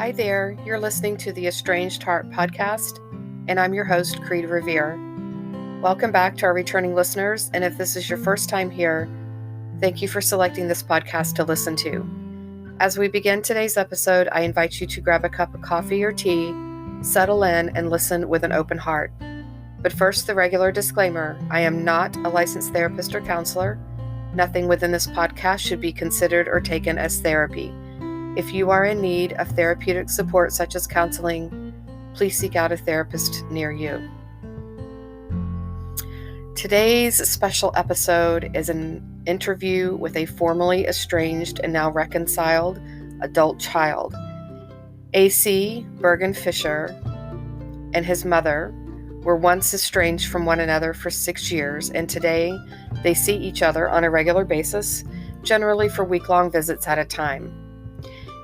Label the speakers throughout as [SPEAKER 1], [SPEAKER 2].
[SPEAKER 1] Hi there, you're listening to the Estranged Heart podcast, and I'm your host, Kreed Revere. Welcome back to our returning listeners, and if this is your first time here, thank you for selecting this podcast to listen to. As we begin today's episode, I invite you to grab a cup of coffee or tea, settle in, and listen with an open heart. But first, the regular disclaimer: I am not a licensed therapist or counselor. Nothing within this podcast should be considered or taken as therapy. If you are in need of therapeutic support such as counseling, please seek out a therapist near you. Today's special episode is an interview with a formerly estranged and now reconciled adult child. AC Bergen-Fischer and his mother were once estranged from one another for 6 years, and today they see each other on a regular basis, generally for week-long visits at a time.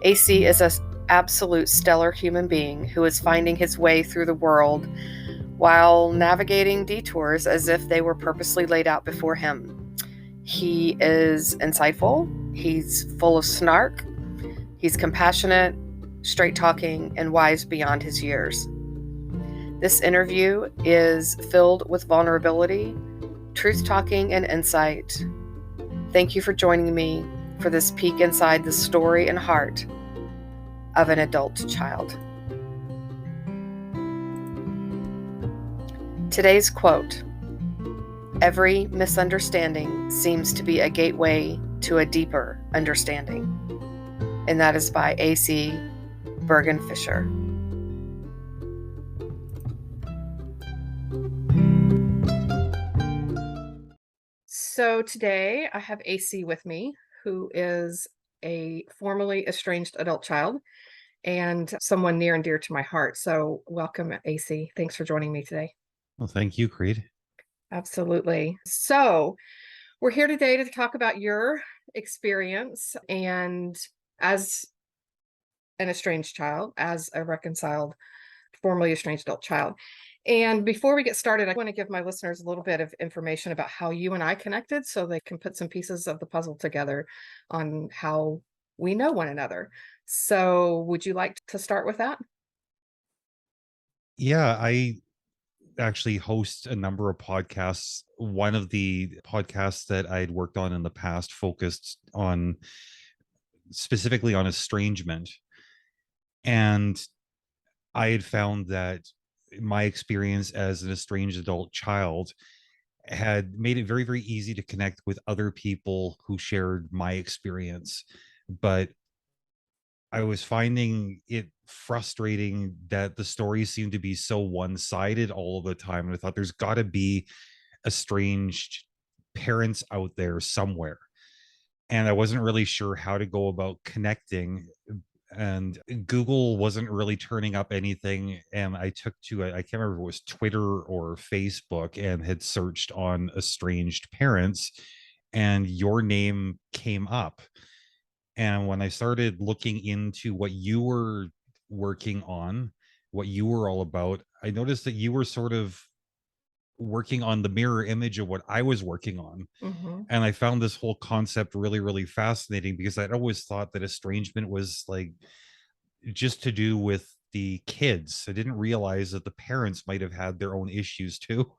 [SPEAKER 1] AC is an absolute stellar human being who is finding his way through the world while navigating detours as if they were purposely laid out before him. He is insightful, he's full of snark, he's compassionate, straight-talking, and wise beyond his years. This interview is filled with vulnerability, truth-talking, and insight. Thank you for joining me for this peek inside the story and heart of an adult child. Today's quote: "Every misunderstanding seems to be a gateway to a deeper understanding." And that is by AC Bergen-Fischer. So today I have AC with me, who is a formerly estranged adult child and someone near and dear to my heart. So welcome, AC. Thanks for joining me today.
[SPEAKER 2] Well, thank you, Kreed.
[SPEAKER 1] Absolutely. So we're here today to talk about your experience and as an estranged child, as a reconciled, formerly estranged adult child. And before we get started, I want to give my listeners a little bit of information about how you and I connected so they can put some pieces of the puzzle together on how we know one another. So would you like to start with that?
[SPEAKER 2] Yeah, I actually host a number of podcasts. One of the podcasts that I'd worked on in the past focused on specifically on estrangement. And I had found that my experience as an estranged adult child had made it very, very easy to connect with other people who shared my experience. But I was finding it frustrating that the stories seemed to be so one-sided all of the time. And I thought there's got to be estranged parents out there somewhere. And I wasn't really sure how to go about connecting. And Google wasn't really turning up anything. And I took to, I can't remember if it was Twitter or Facebook, and had searched on estranged parents, and your name came up. And when I started looking into what you were working on, what you were all about, I noticed that you were sort of working on the mirror image of what I was working on.
[SPEAKER 1] Mm-hmm.
[SPEAKER 2] And I found this whole concept really, really fascinating, because I'd always thought that estrangement was like just to do with the kids. I didn't realize that the parents might have had their own issues too.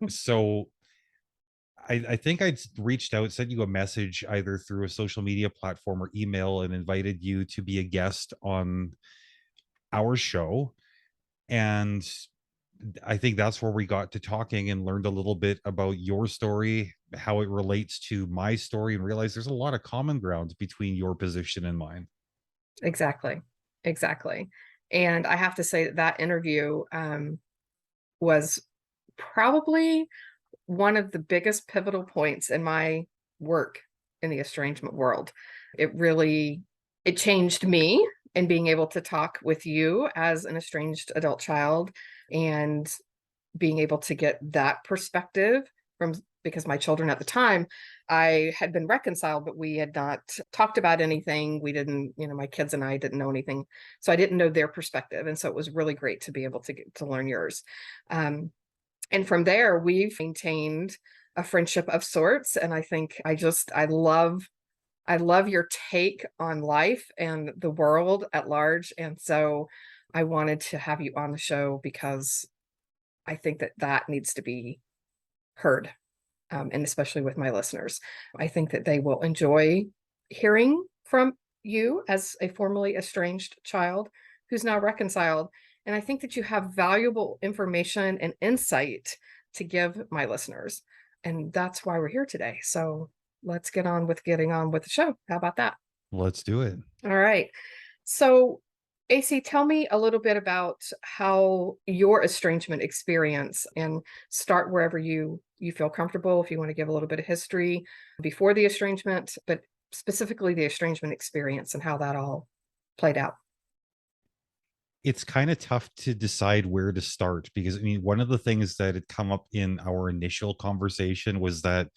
[SPEAKER 2] So I think I'd reached out, sent you a message either through a social media platform or email, and invited you to be a guest on our show. And I think that's where we got to talking and learned a little bit about your story, how it relates to my story, and realized there's a lot of common ground between your position and mine.
[SPEAKER 1] Exactly. Exactly. And I have to say that interview was probably one of the biggest pivotal points in my work in the estrangement world. It changed me in being able to talk with you as an estranged adult child and being able to get that perspective from, because my children at the time, I had been reconciled, but we had not talked about anything. We didn't, my kids and I didn't know anything. So I didn't know their perspective. And so it was really great to be able to learn yours. And from there, we've maintained a friendship of sorts. And I think I love I love your take on life and the world at large. And so I wanted to have you on the show because I think that that needs to be heard, and especially with my listeners. I think that they will enjoy hearing from you as a formerly estranged child who's now reconciled. And I think that you have valuable information and insight to give my listeners. And that's why we're here today. So let's get on with getting on with the show. How about that?
[SPEAKER 2] Let's do it.
[SPEAKER 1] All right. So, AC, tell me a little bit about how your estrangement experience, and start wherever you feel comfortable. If you want to give a little bit of history before the estrangement, but specifically the estrangement experience and how that all played out.
[SPEAKER 2] It's kind of tough to decide where to start because I mean, one of the things that had come up in our initial conversation was that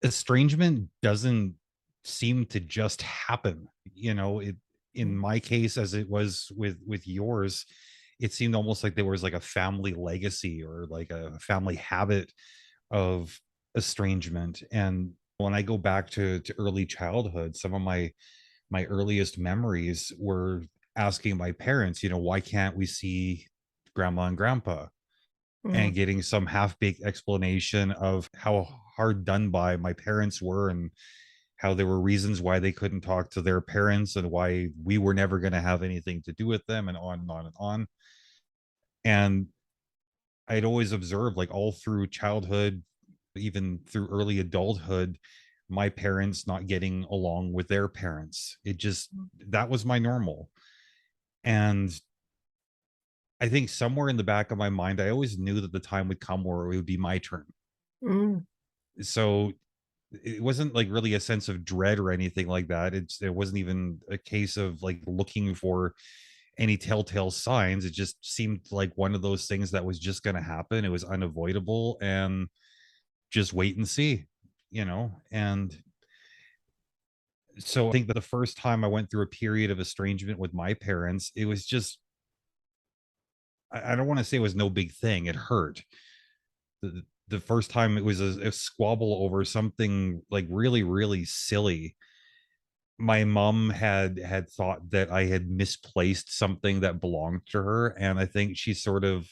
[SPEAKER 2] estrangement doesn't seem to just happen. It, in my case, as it was with yours, it seemed almost like there was like a family legacy or like a family habit of estrangement. And when I go back to early childhood, some of my earliest memories were asking my parents, why can't we see grandma and grandpa?
[SPEAKER 1] Mm,
[SPEAKER 2] And getting some half-baked explanation of how hard done by my parents were and how there were reasons why they couldn't talk to their parents and why we were never going to have anything to do with them, and on and on and on. And I'd always observed, like, all through childhood, even through early adulthood, my parents not getting along with their parents. It just, that was my normal. And I think somewhere in the back of my mind, I always knew that the time would come where it would be my turn.
[SPEAKER 1] mm,
[SPEAKER 2] So it wasn't like really a sense of dread or anything like that. It wasn't even a case of like looking for any telltale signs. It just seemed like one of those things that was just going to happen. It was unavoidable, and just wait and see, And so I think that the first time I went through a period of estrangement with my parents, it was just, I don't want to say it was no big thing. It hurt. The first time it was a squabble over something like really, really silly. My mom had thought that I had misplaced something that belonged to her, and I think she sort of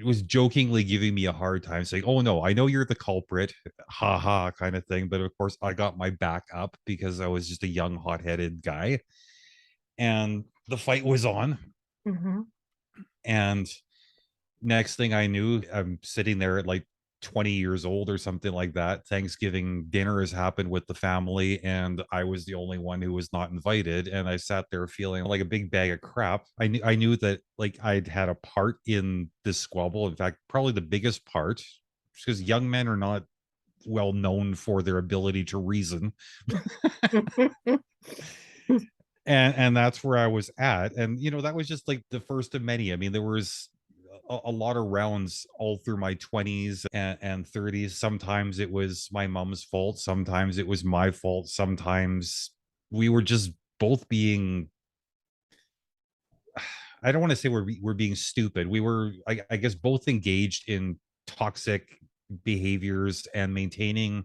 [SPEAKER 2] was jokingly giving me a hard time, saying, "Oh no, I know you're the culprit, ha ha," kind of thing. But of course, I got my back up because I was just a young, hot-headed guy, and the fight was on.
[SPEAKER 1] mhm.
[SPEAKER 2] And next thing I knew, I'm sitting there at like 20 years old or something like that. Thanksgiving dinner has happened with the family, and I was the only one who was not invited. And I sat there feeling like a big bag of crap. I knew that like I'd had a part in this squabble. In fact, probably the biggest part, because young men are not well known for their ability to reason. And that's where I was at. And that was just like the first of many. I mean, there was a lot of rounds all through my 20s and 30s. Sometimes it was my mom's fault, sometimes it was my fault, sometimes we were just both being, I don't want to say we're being stupid. We were, I guess, both engaged in toxic behaviors and maintaining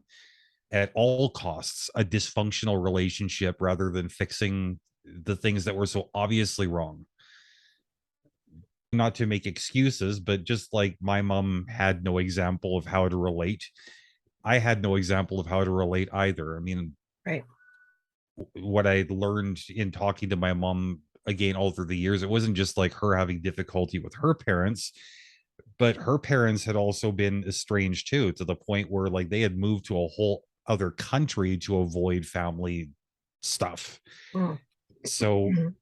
[SPEAKER 2] at all costs a dysfunctional relationship rather than fixing the things that were so obviously wrong. Not to make excuses, but just like my mom had no example of how to relate, I had no example of how to relate either. I mean,
[SPEAKER 1] Right.
[SPEAKER 2] what I learned in talking to my mom again all through the years, it wasn't just like her having difficulty with her parents, but her parents had also been estranged too, to the point where like they had moved to a whole other country to avoid family stuff.
[SPEAKER 1] Mm,
[SPEAKER 2] So
[SPEAKER 1] mhm.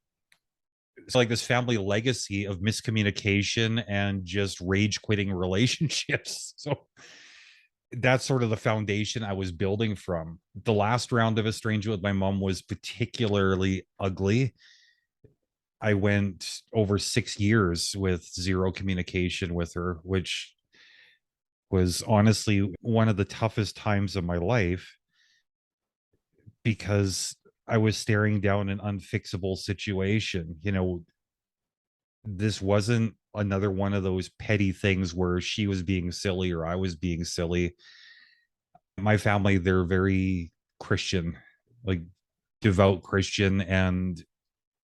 [SPEAKER 2] it's like this family legacy of miscommunication and just rage quitting relationships. So that's sort of the foundation I was building from. The last round of estrangement with my mom was particularly ugly. I went over 6 years with zero communication with her, which was honestly one of the toughest times of my life because I was staring down an unfixable situation. This wasn't another one of those petty things where she was being silly or I was being silly. My family, they're very Christian, like devout Christian, and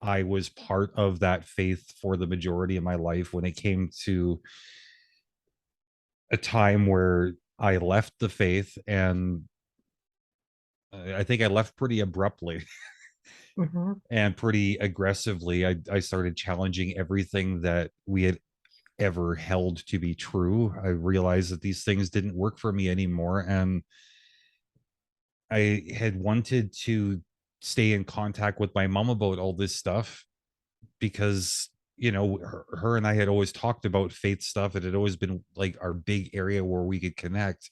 [SPEAKER 2] I was part of that faith for the majority of my life. When it came to a time where I left the faith, and I think I left pretty abruptly
[SPEAKER 1] Mm-hmm.
[SPEAKER 2] and pretty aggressively. I started challenging everything that we had ever held to be true. I realized that these things didn't work for me anymore. And I had wanted to stay in contact with my mom about all this stuff because, her and I had always talked about faith stuff. It had always been like our big area where we could connect.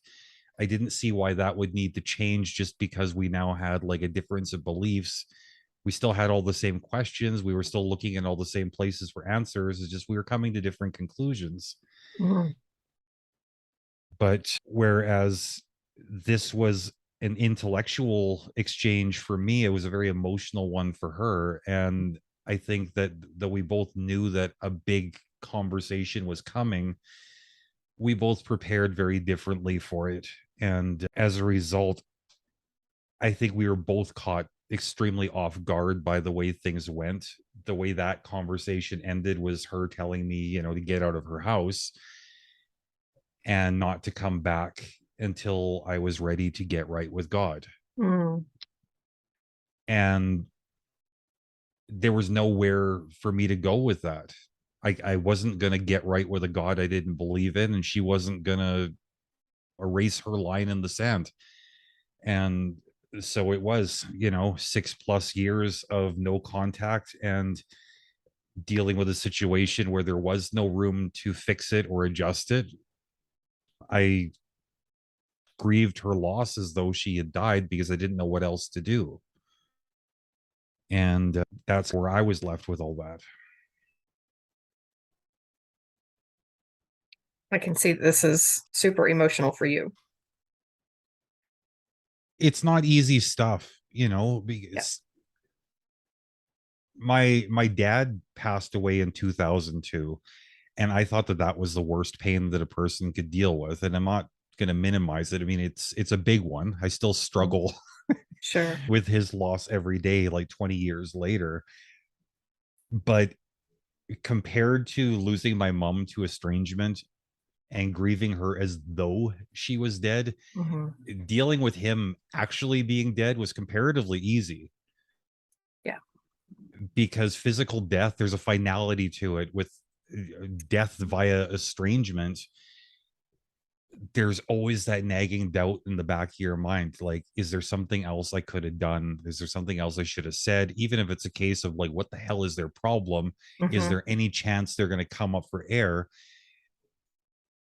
[SPEAKER 2] I didn't see why that would need to change just because we now had like a difference of beliefs. We still had all the same questions. We were still looking in all the same places for answers. It's just we were coming to different conclusions.
[SPEAKER 1] Mm-hmm.
[SPEAKER 2] But whereas this was an intellectual exchange for me, it was a very emotional one for her. And I think that we both knew that a big conversation was coming. We both prepared very differently for it. And as a result, I think we were both caught extremely off guard by the way things went. The way that conversation ended was her telling me, to get out of her house and not to come back until I was ready to get right with God.
[SPEAKER 1] Mm.
[SPEAKER 2] And there was nowhere for me to go with that. I wasn't going to get right with a God I didn't believe in, and she wasn't going to erase her line in the sand. And so it was, 6+ years of no contact and dealing with a situation where there was no room to fix it or adjust it. I grieved her loss as though she had died because I didn't know what else to do. And that's where I was left with all that.
[SPEAKER 1] I can see this is super emotional for you.
[SPEAKER 2] It's not easy stuff,
[SPEAKER 1] Yeah.
[SPEAKER 2] because my dad passed away in 2002, and I thought that was the worst pain that a person could deal with. And I'm not going to minimize it. I mean, it's a big one. I still
[SPEAKER 1] Mm.
[SPEAKER 2] struggle
[SPEAKER 1] Sure.
[SPEAKER 2] with his loss every day, like 20 years later. But compared to losing my mom to estrangement and grieving her as though she was dead,
[SPEAKER 1] Mm-hmm.
[SPEAKER 2] dealing with him actually being dead was comparatively easy,
[SPEAKER 1] Yeah.
[SPEAKER 2] because physical death, there's a finality to it. With death via estrangement, there's always that nagging doubt in the back of your mind, like, is there something else I could have done? Is there something else I should have said? Even if it's a case of like, what the hell is their problem? Is
[SPEAKER 1] Mm-hmm.
[SPEAKER 2] there any chance they're going to come up for air?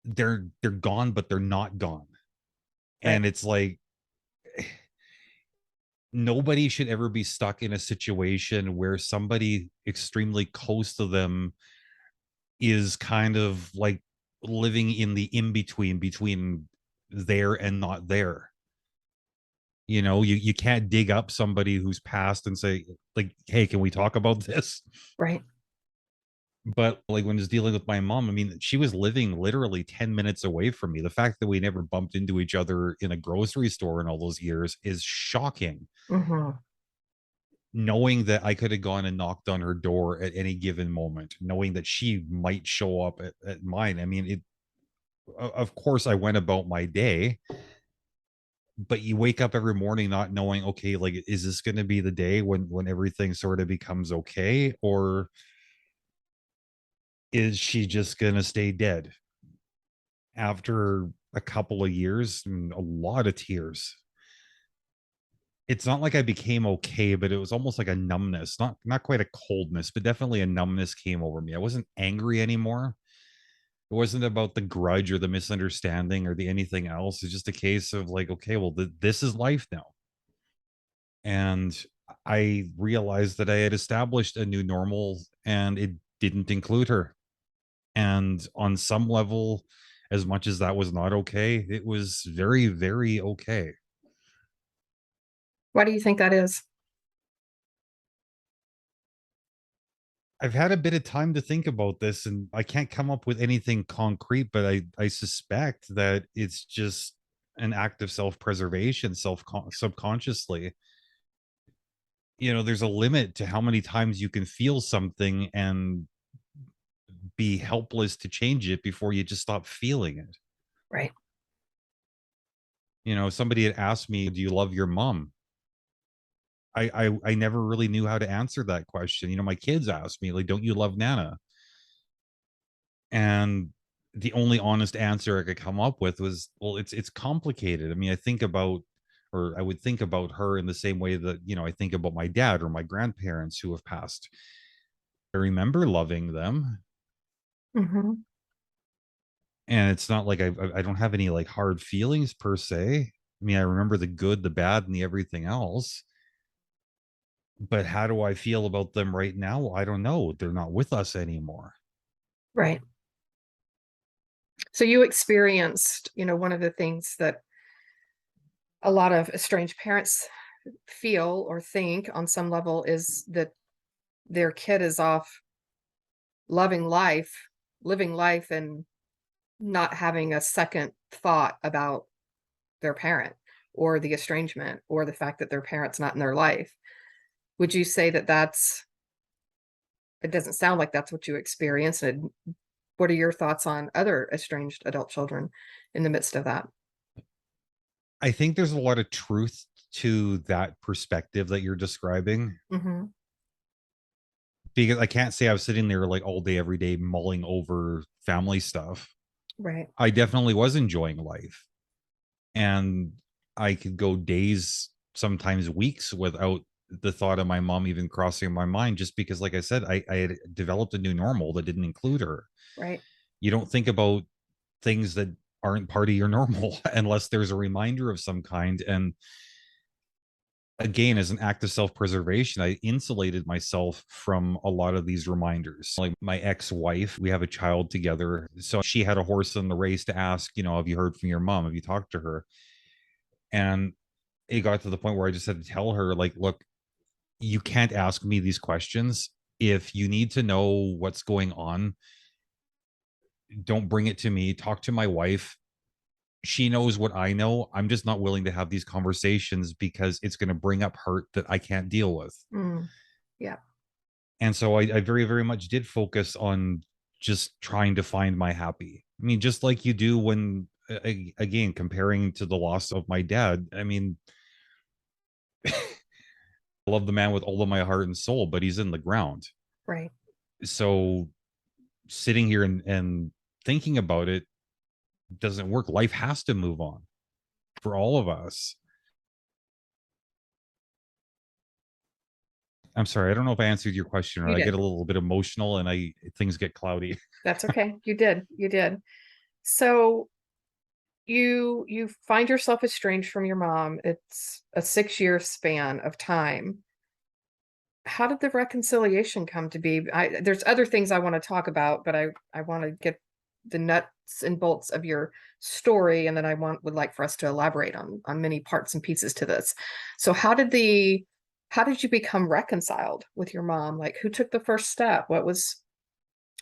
[SPEAKER 2] They're gone, but they're not gone.
[SPEAKER 1] Right.
[SPEAKER 2] And it's like, nobody should ever be stuck in a situation where somebody extremely close to them is kind of like living in the in between there and not there. You can't dig up somebody who's passed and say, like, hey, can we talk about this?
[SPEAKER 1] Right.
[SPEAKER 2] But like when I was dealing with my mom, I mean, she was living literally 10 minutes away from me. The fact that we never bumped into each other in a grocery store in all those years is shocking.
[SPEAKER 1] Mm-hmm.
[SPEAKER 2] Knowing that I could have gone and knocked on her door at any given moment, knowing that she might show up at mine. I mean, of course I went about my day, but you wake up every morning not knowing, okay, like, is this going to be the day when everything sort of becomes okay, or is she just going to stay dead? After a couple of years and a lot of tears, it's not like I became okay, but it was almost like a numbness, not quite a coldness, but definitely a numbness came over me. I wasn't angry anymore. It wasn't about the grudge or the misunderstanding or the anything else. It's just a case of like, okay, well, this is life now. And I realized that I had established a new normal, and it didn't include her. And on some level, as much as that was not okay, it was very, very okay.
[SPEAKER 1] Why do you think that is?
[SPEAKER 2] I've had a bit of time to think about this, and I can't come up with anything concrete, but I suspect that it's just an act of self-preservation, subconsciously. There's a limit to how many times you can feel something and be helpless to change it before you just stop feeling it.
[SPEAKER 1] Right.
[SPEAKER 2] Somebody had asked me, do you love your mom? I never really knew how to answer that question. My kids asked me, like, don't you love Nana? And the only honest answer I could come up with was, well, it's complicated. I mean, I would think about her in the same way that, I think about my dad or my grandparents who have passed. I remember loving them.
[SPEAKER 1] Mm-hmm.
[SPEAKER 2] And it's not like I don't have any like hard feelings per se. I mean, I remember the good, the bad, and the everything else. But how do I feel about them right now? I don't know. They're not with us anymore.
[SPEAKER 1] Right. So you experienced, one of the things that a lot of estranged parents feel or think on some level is that their kid is off living life, and not having a second thought about their parent or the estrangement or the fact that their parent's not in their life. Would you say that it doesn't sound like that's what you experienced? And what are your thoughts on other estranged adult children in the midst of that?
[SPEAKER 2] I think there's a lot of truth to that perspective that you're describing,
[SPEAKER 1] Mm-hmm.
[SPEAKER 2] because I can't say I was sitting there like all day, every day, mulling over family stuff.
[SPEAKER 1] Right.
[SPEAKER 2] I definitely was enjoying life. And I could go days, sometimes weeks, without the thought of my mom even crossing my mind, just because, like I said, I had developed a new normal that didn't include her.
[SPEAKER 1] Right.
[SPEAKER 2] You don't think about things that aren't part of your normal unless there's a reminder of some kind. And again, as an act of self-preservation, I insulated myself from a lot of these reminders. Like my ex-wife, we have a child together, so she had a horse in the race to ask, have you heard from your mom, have you talked to her? And it got to the point where I just had to tell her, like, look, you can't ask me these questions. If you need to know what's going on, don't bring it to me. Talk to my wife. She knows what I know. I'm just not willing to have these conversations because it's going to bring up hurt that I can't deal with.
[SPEAKER 1] Mm. Yeah.
[SPEAKER 2] And so I very, very much did focus on just trying to find my happy. I mean, just like you do when, again, comparing to the loss of my dad, I mean, I love the man with all of my heart and soul, but he's in the ground.
[SPEAKER 1] Right.
[SPEAKER 2] So sitting here and thinking about it doesn't work. Life has to move on for all of us. I'm sorry, I don't know if I answered your question, or
[SPEAKER 1] You
[SPEAKER 2] I get
[SPEAKER 1] did.
[SPEAKER 2] a little bit emotional and things get cloudy.
[SPEAKER 1] That's okay. You did. You did. So you find yourself estranged from your mom. It's a 6-year span of time. How did the reconciliation come to be? There's other things I want to talk about, but I want to get the nuts and bolts of your story, and then would like for us to elaborate on many parts and pieces to this. So how did you become reconciled with your mom? Like, who took the first step? What was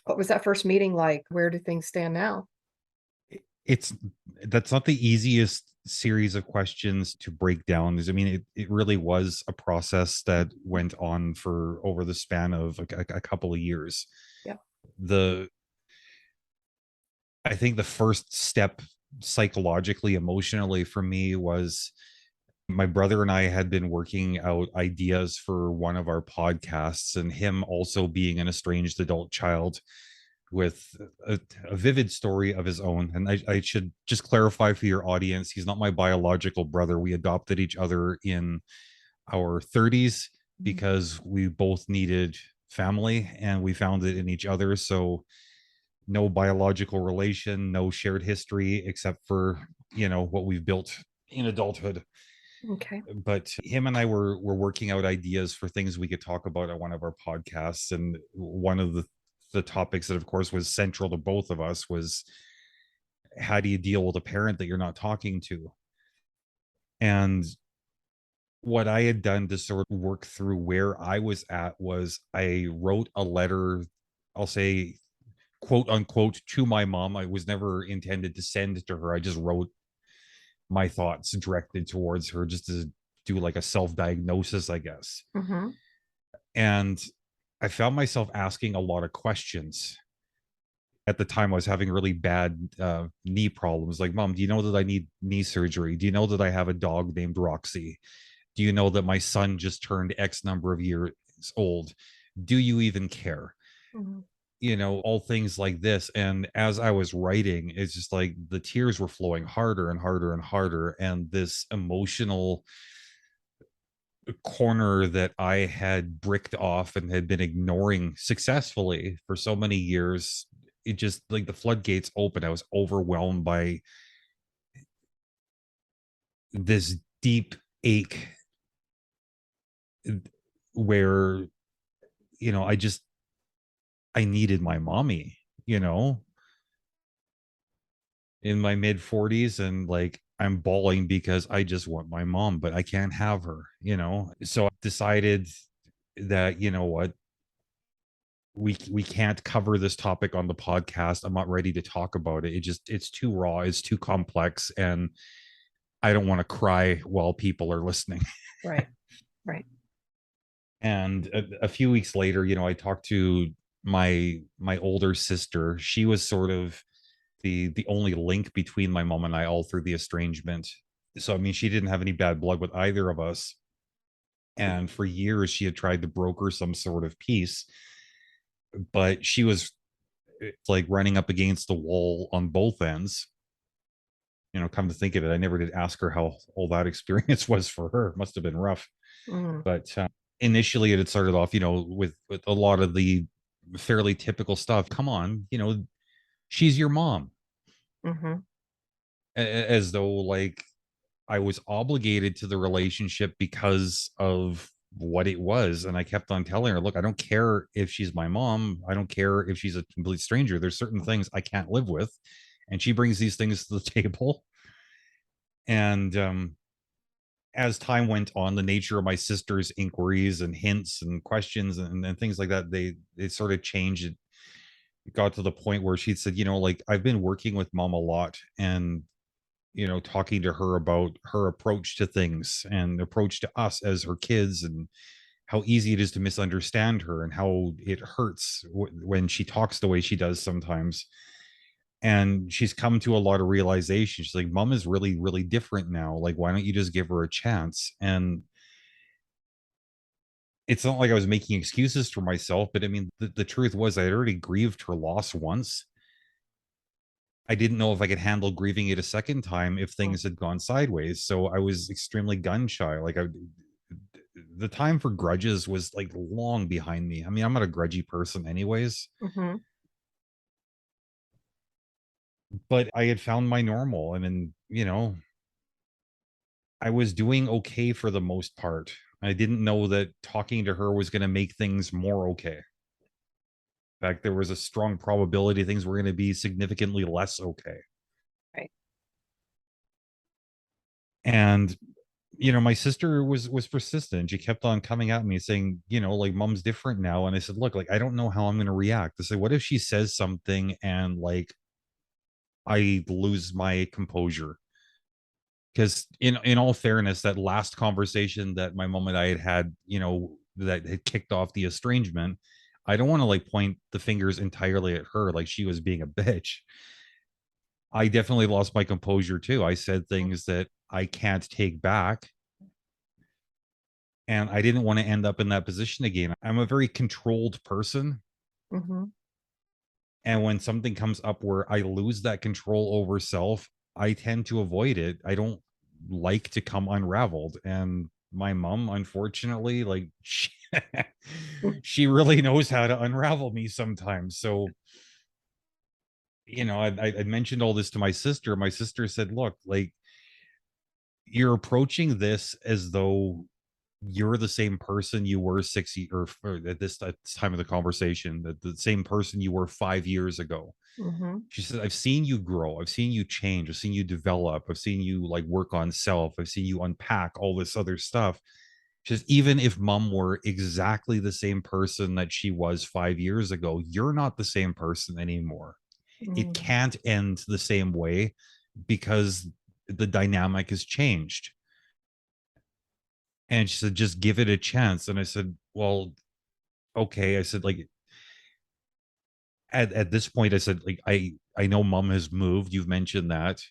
[SPEAKER 1] that first meeting like? Where do things stand now?
[SPEAKER 2] it's That's not the easiest series of questions to break down. I mean, it really was a process that went on for over the span of a couple of years.
[SPEAKER 1] Yeah.
[SPEAKER 2] The I think the first step psychologically, emotionally for me was my brother and I had been working out ideas for one of our podcasts, and him also being an estranged adult child with a vivid story of his own. And I should just clarify for your audience, he's not my biological brother. We adopted each other in our 30s because we both needed family and we found it in each other. So no biological relation, no shared history except for, what we've built in adulthood.
[SPEAKER 1] Okay.
[SPEAKER 2] But him and I were working out ideas for things we could talk about on one of our podcasts, and one of the topics that, of course, was central to both of us was, how do you deal with a parent that you're not talking to? And what I had done to sort of work through where I was at was I wrote a letter, I'll say, quote unquote, to my mom. I was never intended to send to her. I just wrote my thoughts directed towards her, just to do like a self-diagnosis, I guess.
[SPEAKER 1] Mm-hmm.
[SPEAKER 2] And I found myself asking a lot of questions. At the time, I was having really bad knee problems. Like, Mom, do you know that I need knee surgery? Do you know that I have a dog named Roxy? Do you know that my son just turned X number of years old? Do you even care?
[SPEAKER 1] Mm-hmm.
[SPEAKER 2] All things like this. And as I was writing, it's just like the tears were flowing harder and harder and harder. And this emotional corner that I had bricked off and had been ignoring successfully for so many years, it just like the floodgates opened. I was overwhelmed by this deep ache where, I needed my mommy, you know, in my mid 40s, and like I'm bawling because I just want my mom, but I can't have her. So I decided that, what, we can't cover this topic on the podcast. I'm not ready to talk about it. It's too raw, it's too complex, and I don't want to cry while people are listening.
[SPEAKER 1] Right. Right.
[SPEAKER 2] And a few weeks later, I talked to my older sister. She was sort of the only link between my mom and I all through the estrangement. So I mean, she didn't have any bad blood with either of us. And for years she had tried to broker some sort of peace, but she was like running up against the wall on both ends. Come to think of it, I never did ask her how all that experience was for her. It must have been rough.
[SPEAKER 1] Mm-hmm.
[SPEAKER 2] But initially it had started off, with a lot of the fairly typical stuff. Come on, she's your mom.
[SPEAKER 1] Mm-hmm.
[SPEAKER 2] As though like I was obligated to the relationship because of what it was. And I kept on telling her, look, I don't care if she's my mom. I don't care if she's a complete stranger. There's certain things I can't live with. And she brings these things to the table. And as time went on, the nature of my sister's inquiries and hints and questions and things like that, they sort of changed. It got to the point where she said, like, I've been working with mom a lot, and talking to her about her approach to things and approach to us as her kids, and how easy it is to misunderstand her, and how it hurts when she talks the way she does sometimes. And she's come to a lot of realization. She's like, Mom is really, really different now. Like, why don't you just give her a chance? And it's not like I was making excuses for myself, but I mean, the truth was I had already grieved her loss once. I didn't know if I could handle grieving it a second time if things had gone sideways. So I was extremely gun shy. The time for grudges was like long behind me. I mean, I'm not a grudgy person anyways,
[SPEAKER 1] Mm-hmm.
[SPEAKER 2] but I had found my normal. And then, I was doing okay for the most part. I didn't know that talking to her was going to make things more okay. In fact, there was a strong probability things were going to be significantly less okay.
[SPEAKER 1] Right.
[SPEAKER 2] And my sister was persistent. She kept on coming at me saying, like, Mom's different now. And I said, look, like, I don't know how I'm going to react. I said, what if she says something and like I lose my composure? Because in all fairness, that last conversation that my mom and I had, that had kicked off the estrangement, I don't want to like point the fingers entirely at her like she was being a bitch. I definitely lost my composure too. I said things that I can't take back, and I didn't want to end up in that position again. I'm a very controlled person,
[SPEAKER 1] Mm-hmm.
[SPEAKER 2] and when something comes up where I lose that control over self, I tend to avoid it. I don't like to come unraveled. And my mom, unfortunately, like she really knows how to unravel me sometimes. So I mentioned all this to my sister. My sister said, look, like, you're approaching this as though you're the same person you were 6 years, or at this time of the conversation, that the same person you were 5 years ago.
[SPEAKER 1] Mm-hmm.
[SPEAKER 2] She said, I've seen you grow, I've seen you change, I've seen you develop, I've seen you like work on self, I've seen you unpack all this other stuff. She says, even if mom were exactly the same person that she was 5 years ago, you're not the same person anymore. It
[SPEAKER 1] Mm-hmm.
[SPEAKER 2] can't end the same way, because the dynamic has changed. And she said, just give it a chance. And I said, well, okay. I said, like, at this point, I said, like, I know mom has moved. You've mentioned that.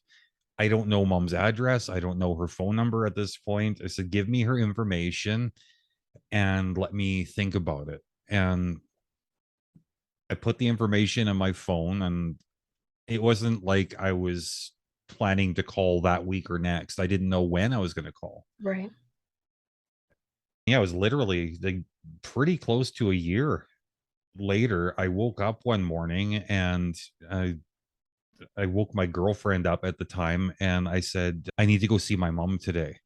[SPEAKER 2] I don't know mom's address. I don't know her phone number at this point. I said, give me her information and let me think about it. And I put the information in my phone, and it wasn't like I was planning to call that week or next. I didn't know when I was going to call.
[SPEAKER 1] Right.
[SPEAKER 2] Yeah, it was literally like pretty close to a year later. I woke up one morning and I woke my girlfriend up at the time and I said, I need to go see my mom today.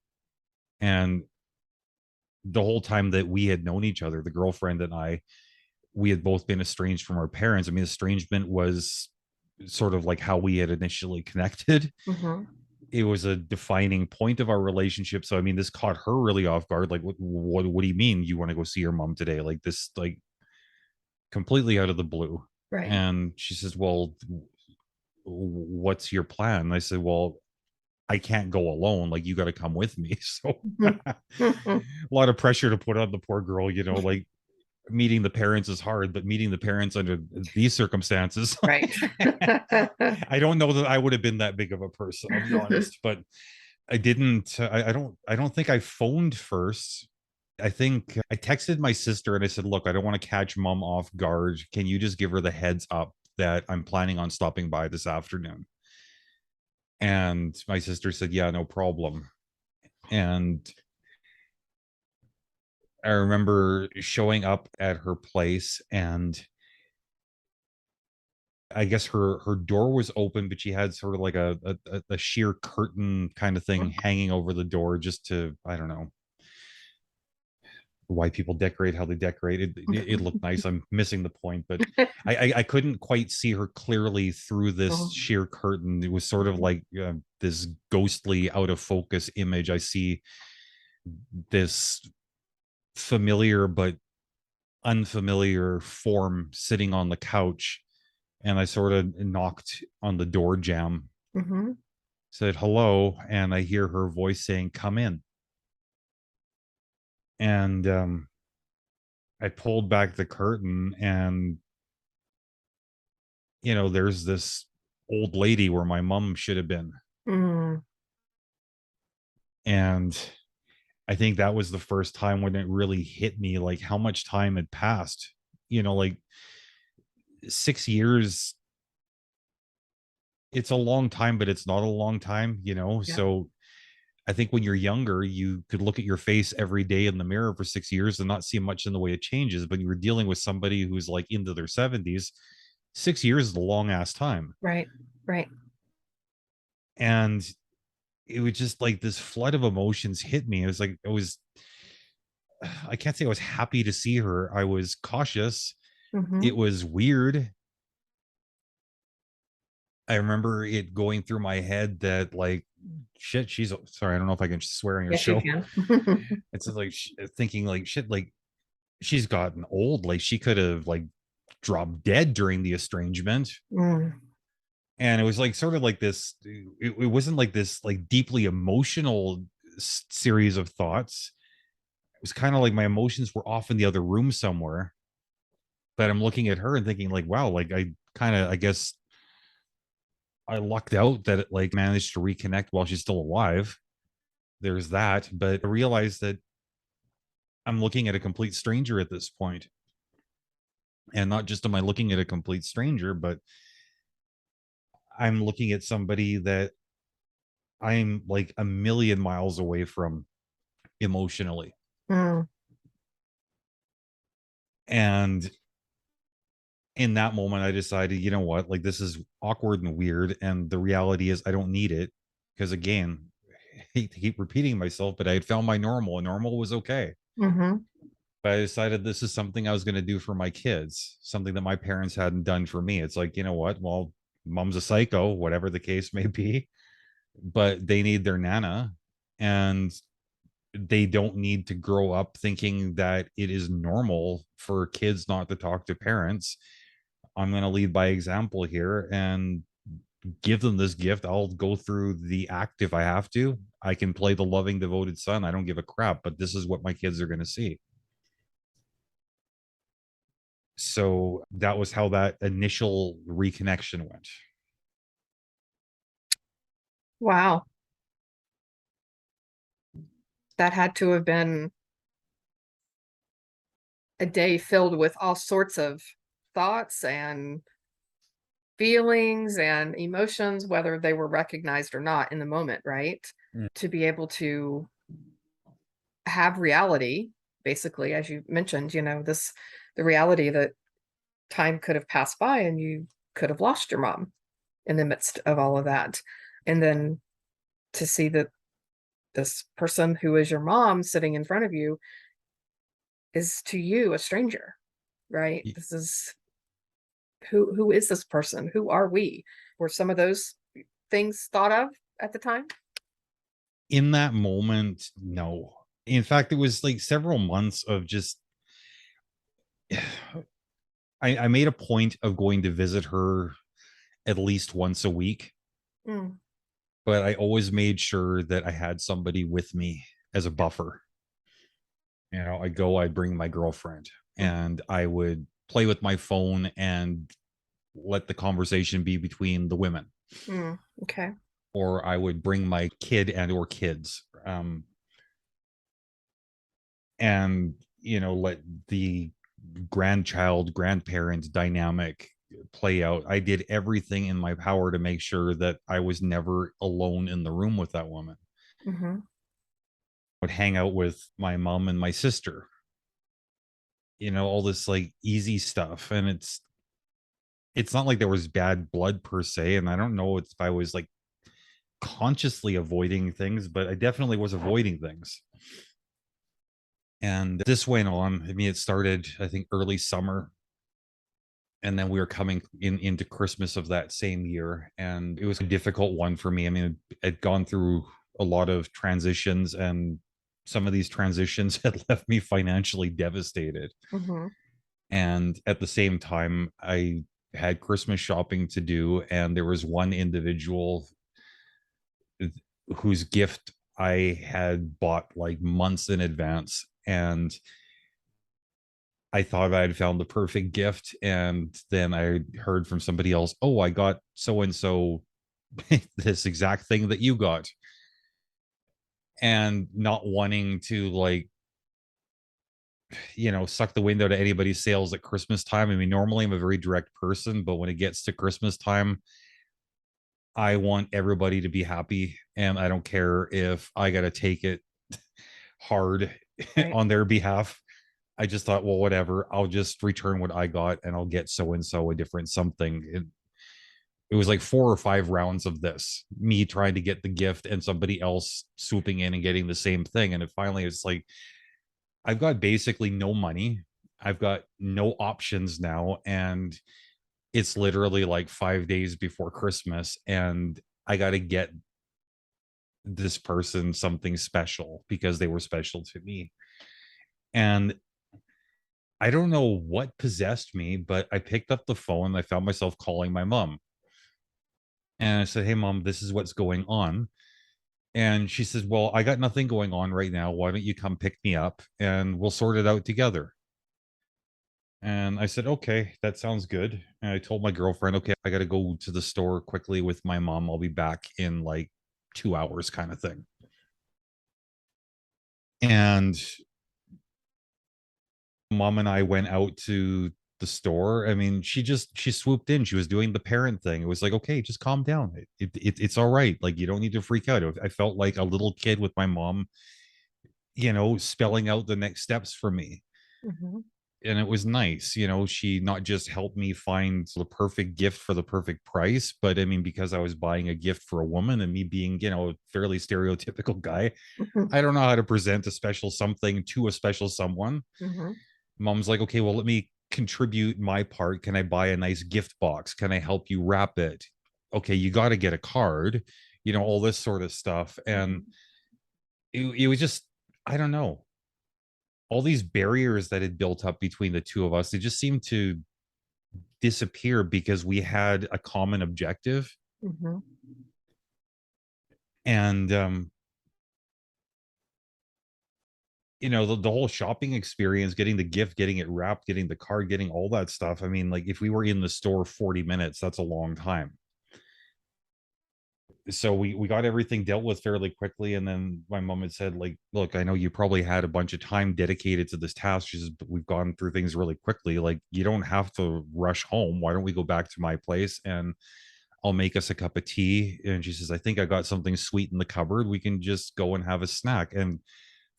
[SPEAKER 2] And the whole time that we had known each other, the girlfriend and I, we had both been estranged from our parents. I mean, estrangement was sort of like how we had initially connected.
[SPEAKER 1] Mm-hmm.
[SPEAKER 2] It was a defining point of our relationship. So, I mean, this caught her really off guard. Like, what do you mean you want to go see your mom today? Like this, like completely out of the blue.
[SPEAKER 1] Right.
[SPEAKER 2] And she says, well, what's your plan? And I said, well, I can't go alone. Like, you got to come with me. So
[SPEAKER 1] Mm-hmm.
[SPEAKER 2] a lot of pressure to put on the poor girl, you know, like meeting the parents is hard, but meeting the parents under these circumstances,
[SPEAKER 1] Right.
[SPEAKER 2] I don't know that I would have been that big of a person, I'll be honest, but I didn't, I don't think I phoned first. I think I texted my sister and I said, look, I don't want to catch mom off guard. Can you just give her the heads up that I'm planning on stopping by this afternoon? And my sister said, yeah, no problem. And I remember showing up at her place, and I guess her door was open, but she had sort of like a sheer curtain kind of thing hanging over the door, just to, I don't know why people decorate how they decorate. It looked nice. I'm missing the point, but I couldn't quite see her clearly through this sheer curtain. It was sort of like this ghostly, out of focus image. I see this familiar but unfamiliar form sitting on the couch, and I sort of knocked on the door jamb,
[SPEAKER 1] Mm-hmm.
[SPEAKER 2] said hello, and I hear her voice saying, come in. And I pulled back the curtain, and, you know, there's this old lady where my mom should have been.
[SPEAKER 1] Mm.
[SPEAKER 2] And I think that was the first time when it really hit me, like how much time had passed, you know, like 6 years. It's a long time, but it's not a long time, you know?
[SPEAKER 1] Yeah.
[SPEAKER 2] So I think when you're younger, you could look at your face every day in the mirror for 6 years and not see much in the way it changes. But you were dealing with somebody who's like into their 70s. 6 years is a long ass time.
[SPEAKER 1] Right. Right.
[SPEAKER 2] And it was just like this flood of emotions hit me. It was like, I can't say I was happy to see her. I was cautious.
[SPEAKER 1] Mm-hmm.
[SPEAKER 2] It was weird. I remember it going through my head that, like, shit, she's sorry, I don't know if I can swear on your
[SPEAKER 1] Yes,
[SPEAKER 2] show.
[SPEAKER 1] you can.
[SPEAKER 2] It's just like thinking like, shit, like she's gotten old. Like she could have like dropped dead during the estrangement.
[SPEAKER 1] Mm.
[SPEAKER 2] And it was like sort of like this, it wasn't like this like deeply emotional series of thoughts. It was kind of like my emotions were off in the other room somewhere. But I'm looking at her and thinking like, wow, like I kind of, I guess I lucked out that it like managed to reconnect while she's still alive. There's that. But I realized that I'm looking at a complete stranger at this point. And not just am I looking at a complete stranger, but I'm looking at somebody that I'm like a million miles away from emotionally.
[SPEAKER 1] Mm.
[SPEAKER 2] And in that moment, I decided, you know what, like this is awkward and weird. And the reality is, I don't need it. Because again, I hate to keep repeating myself, but I had found my normal, and normal was okay.
[SPEAKER 1] Mm-hmm.
[SPEAKER 2] But I decided this is something I was going to do for my kids, something that my parents hadn't done for me. It's like, you know what? Well, mom's a psycho, whatever the case may be, but they need their nana, and they don't need to grow up thinking that it is normal for kids not to talk to parents. I'm going to lead by example here and give them this gift. I'll go through the act if I have to. I can play the loving, devoted son. I don't give a crap, but this is what my kids are going to see. So that was how that initial reconnection went.
[SPEAKER 1] Wow. That had to have been a day filled with all sorts of thoughts and feelings and emotions, whether they were recognized or not in the moment, right?
[SPEAKER 2] Mm.
[SPEAKER 1] To be able to have reality, basically, as you mentioned, the reality that time could have passed by and you could have lost your mom in the midst of all of that. And then to see that this person who is your mom sitting in front of you is to you a stranger, right? This is who is this person? Who are we? Were some of those things thought of at the time?
[SPEAKER 2] In that moment, no. In fact, it was like several months of just I made a point of going to visit her at least once a week,
[SPEAKER 1] Mm,
[SPEAKER 2] but I always made sure that I had somebody with me as a buffer. I'd bring my girlfriend
[SPEAKER 1] mm,
[SPEAKER 2] and I would play with my phone and let the conversation be between the women.
[SPEAKER 1] okay.
[SPEAKER 2] Or I would bring my kid and or kids. And let the grandparent dynamic play out. I did everything in my power to make sure that I was never alone in the room with that woman.
[SPEAKER 1] Mm-hmm.
[SPEAKER 2] I would hang out with my mom and my sister, all this like easy stuff. And it's not like there was bad blood per se, and I don't know if I was like consciously avoiding things, but I definitely was avoiding things. And this went on. I mean, it started, I think, early summer. And then we were coming into Christmas of that same year. And it was a difficult one for me. I mean, I'd gone through a lot of transitions, and some of these transitions had left me financially devastated.
[SPEAKER 1] Mm-hmm.
[SPEAKER 2] And at the same time, I had Christmas shopping to do. And there was one individual whose gift I had bought like months in advance. And I thought I had found the perfect gift. And then I heard from somebody else, oh, I got so and so this exact thing that you got. And not wanting to like, suck the wind out of anybody's sails at Christmas time. I mean, normally I'm a very direct person, but when it gets to Christmas time, I want everybody to be happy. And I don't care if I got to take it hard
[SPEAKER 1] Right.
[SPEAKER 2] on their behalf. I just thought, well, whatever. I'll just return what I got and I'll get so and so a different something. It was like 4 or 5 rounds of this, me trying to get the gift and somebody else swooping in and getting the same thing. And it finally it's like, I've got basically no money. I've got no options now. And it's literally like 5 days before Christmas. And I got to get this person something special because they were special to me. And I don't know what possessed me, but I picked up the phone. I found myself calling my mom. And I said, hey, mom, this is what's going on. And she says, well, I got nothing going on right now. Why don't you come pick me up and we'll sort it out together? And I said, okay, that sounds good. And I told my girlfriend, okay, I got to go to the store quickly with my mom. I'll be back in like 2 hours, kind of thing. And mom and I went out to the store. I mean, she swooped in. She was doing the parent thing. It was like, okay, just calm down. It's all right. Like you don't need to freak out. I felt like a little kid with my mom, spelling out the next steps for me.
[SPEAKER 1] Mm-hmm.
[SPEAKER 2] And it was nice. She not just helped me find the perfect gift for the perfect price, but I mean, because I was buying a gift for a woman and me being, a fairly stereotypical guy,
[SPEAKER 1] Mm-hmm.
[SPEAKER 2] I don't know how to present a special something to a special someone.
[SPEAKER 1] Mm-hmm.
[SPEAKER 2] Mom's like, okay, well, let me contribute my part. Can I buy a nice gift box? Can I help you wrap it? Okay, you got to get a card, all this sort of stuff. And it was just, I don't know, all these barriers that had built up between the two of us, they just seemed to disappear because we had a common objective.
[SPEAKER 1] Mm-hmm.
[SPEAKER 2] And the whole shopping experience, getting the gift, getting it wrapped, getting the card, getting all that stuff. I mean, like if we were in the store 40 minutes, that's a long time. So we got everything dealt with fairly quickly, and then my mom had said, like, look, I know you probably had a bunch of time dedicated to this task. She says, but we've gone through things really quickly. Like, you don't have to rush home. Why don't we go back to my place and I'll make us a cup of tea? And she says, I think I got something sweet in the cupboard. We can just go and have a snack. And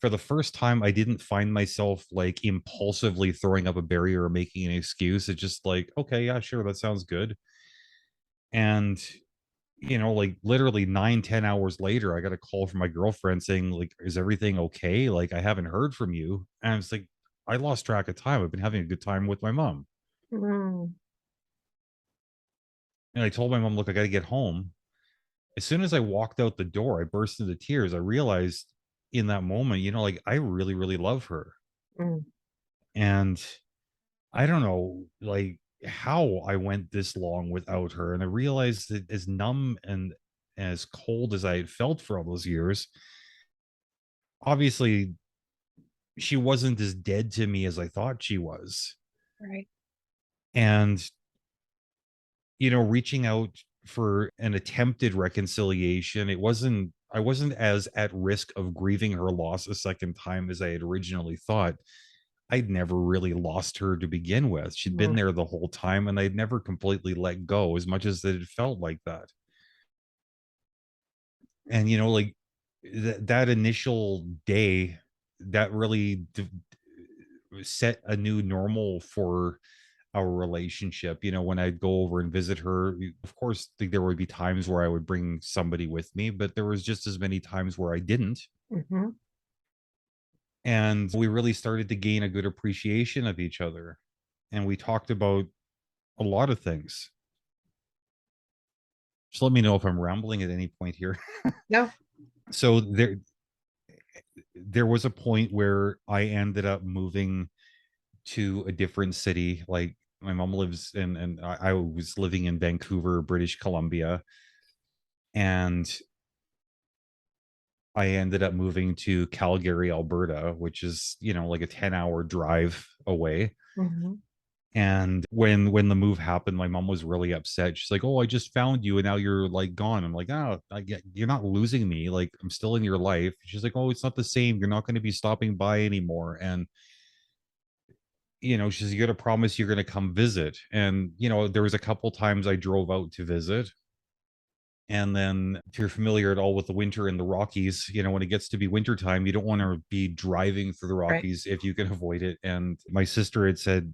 [SPEAKER 2] for the first time, I didn't find myself like impulsively throwing up a barrier or making an excuse. It's just like, okay, yeah, sure, that sounds good. And like literally 9-10 hours later, I got a call from my girlfriend saying, like, is everything okay? Like, I haven't heard from you. And it's like, I lost track of time. I've been having a good time with my mom.
[SPEAKER 1] Mm-hmm.
[SPEAKER 2] And I told my mom, look, I got to get home. As soon as I walked out the door, I burst into tears. I realized in that moment, like I really, really love her. And I don't know, like how I went this long without her. And I realized that as numb and as cold as I had felt for all those years, obviously she wasn't as dead to me as I thought she was.
[SPEAKER 1] Right.
[SPEAKER 2] And, reaching out for an attempted reconciliation, I wasn't as at risk of grieving her loss a second time as I had originally thought. I'd never really lost her to begin with. She'd been
[SPEAKER 1] Mm-hmm.
[SPEAKER 2] there the whole time, and I'd never completely let go as much as it felt like that. And, like that initial day, that really set a new normal for our relationship. When I'd go over and visit her, of course, there would be times where I would bring somebody with me, but there was just as many times where I didn't.
[SPEAKER 1] Mm-hmm.
[SPEAKER 2] And we really started to gain a good appreciation of each other. And we talked about a lot of things. Just let me know if I'm rambling at any point here.
[SPEAKER 1] No.
[SPEAKER 2] So there was a point where I ended up moving to a different city. Like my mom lives in, and I was living in Vancouver, British Columbia, and I ended up moving to Calgary, Alberta, which is like a 10-hour drive away.
[SPEAKER 1] Mm-hmm.
[SPEAKER 2] And when the move happened, my mom was really upset. She's like, "Oh, I just found you, and now you're like gone." I'm like, "Oh, you're not losing me. Like I'm still in your life." She's like, "Oh, it's not the same. You're not going to be stopping by anymore." And she's, "You got to promise you're going to come visit." And there was a couple times I drove out to visit. And then, if you're familiar at all with the winter in the Rockies, when it gets to be wintertime, you don't want to be driving through the
[SPEAKER 1] Right.
[SPEAKER 2] Rockies if you can avoid it. And my sister had said,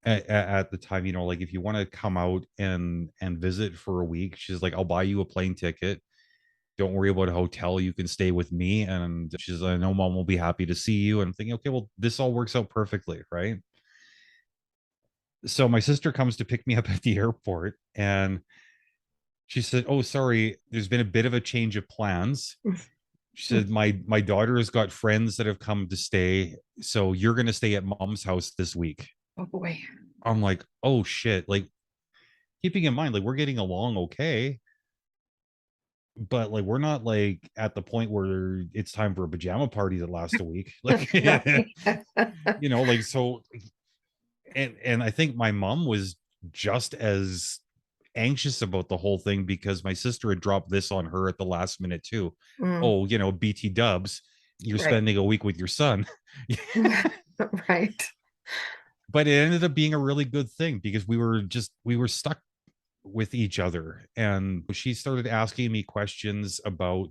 [SPEAKER 2] at the time, like if you want to come out and visit for a week, she's like, I'll buy you a plane ticket. Don't worry about a hotel. You can stay with me. And she's like, I know mom will be happy to see you. And I'm thinking, okay, well, this all works out perfectly, right? So my sister comes to pick me up at the airport, and she said, oh, sorry, there's been a bit of a change of plans. She said, my daughter has got friends that have come to stay, so you're going to stay at mom's house this week.
[SPEAKER 1] Oh boy.
[SPEAKER 2] I'm like, oh shit. Like, keeping in mind, like, we're getting along okay, but like we're not like at the point where it's time for a pajama party that lasts a week. Like
[SPEAKER 1] Right.
[SPEAKER 2] like, so, and I think my mom was just as anxious about the whole thing because my sister had dropped this on her at the last minute too.
[SPEAKER 1] Mm,
[SPEAKER 2] Oh, BT dubs, you're
[SPEAKER 1] right.
[SPEAKER 2] spending a week with your son.
[SPEAKER 1] Right.
[SPEAKER 2] But it ended up being a really good thing because we were stuck with each other, and she started asking me questions about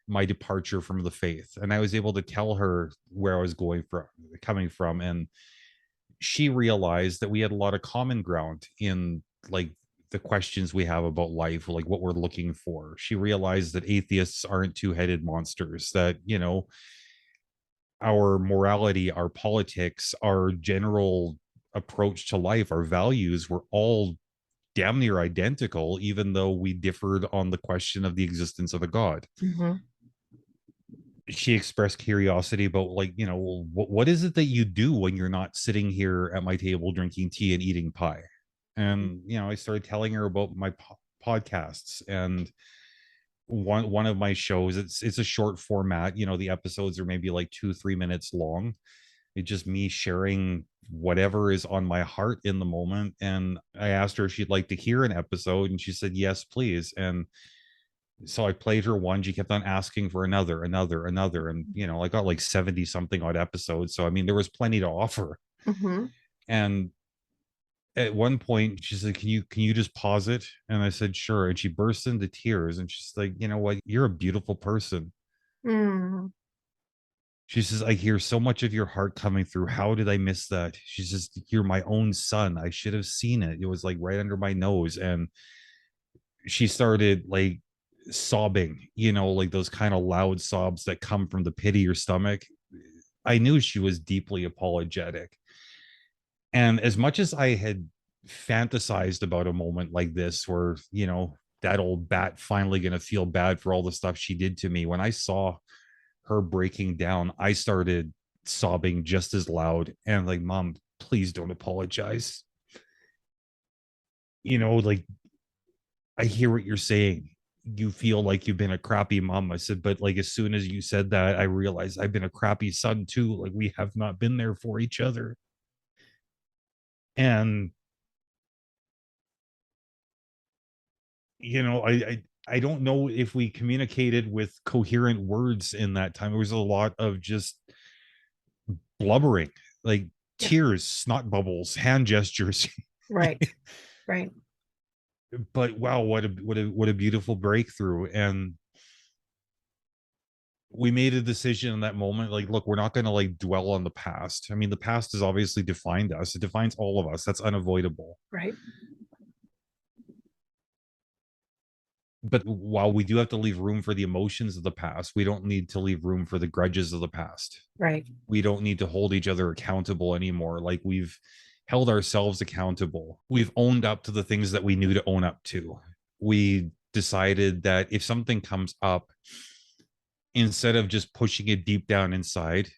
[SPEAKER 2] my departure from the faith, and I was able to tell her where I was coming from. And she realized that we had a lot of common ground in, like, the questions we have about life, like what we're looking for. She realized that atheists aren't two-headed monsters, that our morality, our politics, our general approach to life, our values were all damn near identical, even though we differed on the question of the existence of a god.
[SPEAKER 1] Mm-hmm.
[SPEAKER 2] She expressed curiosity about, like, what is it that you do when you're not sitting here at my table drinking tea and eating pie? And I started telling her about my podcasts. And one of my shows, it's a short format. The episodes are maybe like 2-3 minutes long. It's just me sharing whatever is on my heart in the moment. And I asked her if she'd like to hear an episode, and she said yes, please. And so I played her one. She kept on asking for another, and I got like 70 something odd episodes. So I mean, there was plenty to offer.
[SPEAKER 1] Mm-hmm.
[SPEAKER 2] And at one point she said, can you just pause it? And I said sure. And she burst into tears, and she's like, you know what, you're a beautiful person.
[SPEAKER 1] Mm.
[SPEAKER 2] She says, I hear so much of your heart coming through. How did I miss that? She says, you're my own son. I should have seen it. It was like right under my nose. And she started like sobbing, like those kind of loud sobs that come from the pit of your stomach. I knew she was deeply apologetic. And as much as I had fantasized about a moment like this, where, that old bat finally going to feel bad for all the stuff she did to me, when I saw her breaking down, I started sobbing just as loud. And like, Mom, please don't apologize. Like, I hear what you're saying. You feel like you've been a crappy mom. I said, but like, as soon as you said that, I realized I've been a crappy son too. Like, we have not been there for each other. And I don't know if we communicated with coherent words in that time. There was a lot of just blubbering, like
[SPEAKER 1] Yeah.
[SPEAKER 2] tears, snot bubbles, hand gestures.
[SPEAKER 1] Right. Right.
[SPEAKER 2] But wow, what a beautiful breakthrough. And we made a decision in that moment, like, look, we're not going to like dwell on the past. I mean, the past has obviously defined us. It defines all of us. That's unavoidable.
[SPEAKER 1] Right.
[SPEAKER 2] But while we do have to leave room for the emotions of the past, we don't need to leave room for the grudges of the past.
[SPEAKER 1] Right.
[SPEAKER 2] We don't need to hold each other accountable anymore. Like, we've held ourselves accountable. We've owned up to the things that we knew to own up to. We decided that if something comes up, instead of just pushing it deep down inside,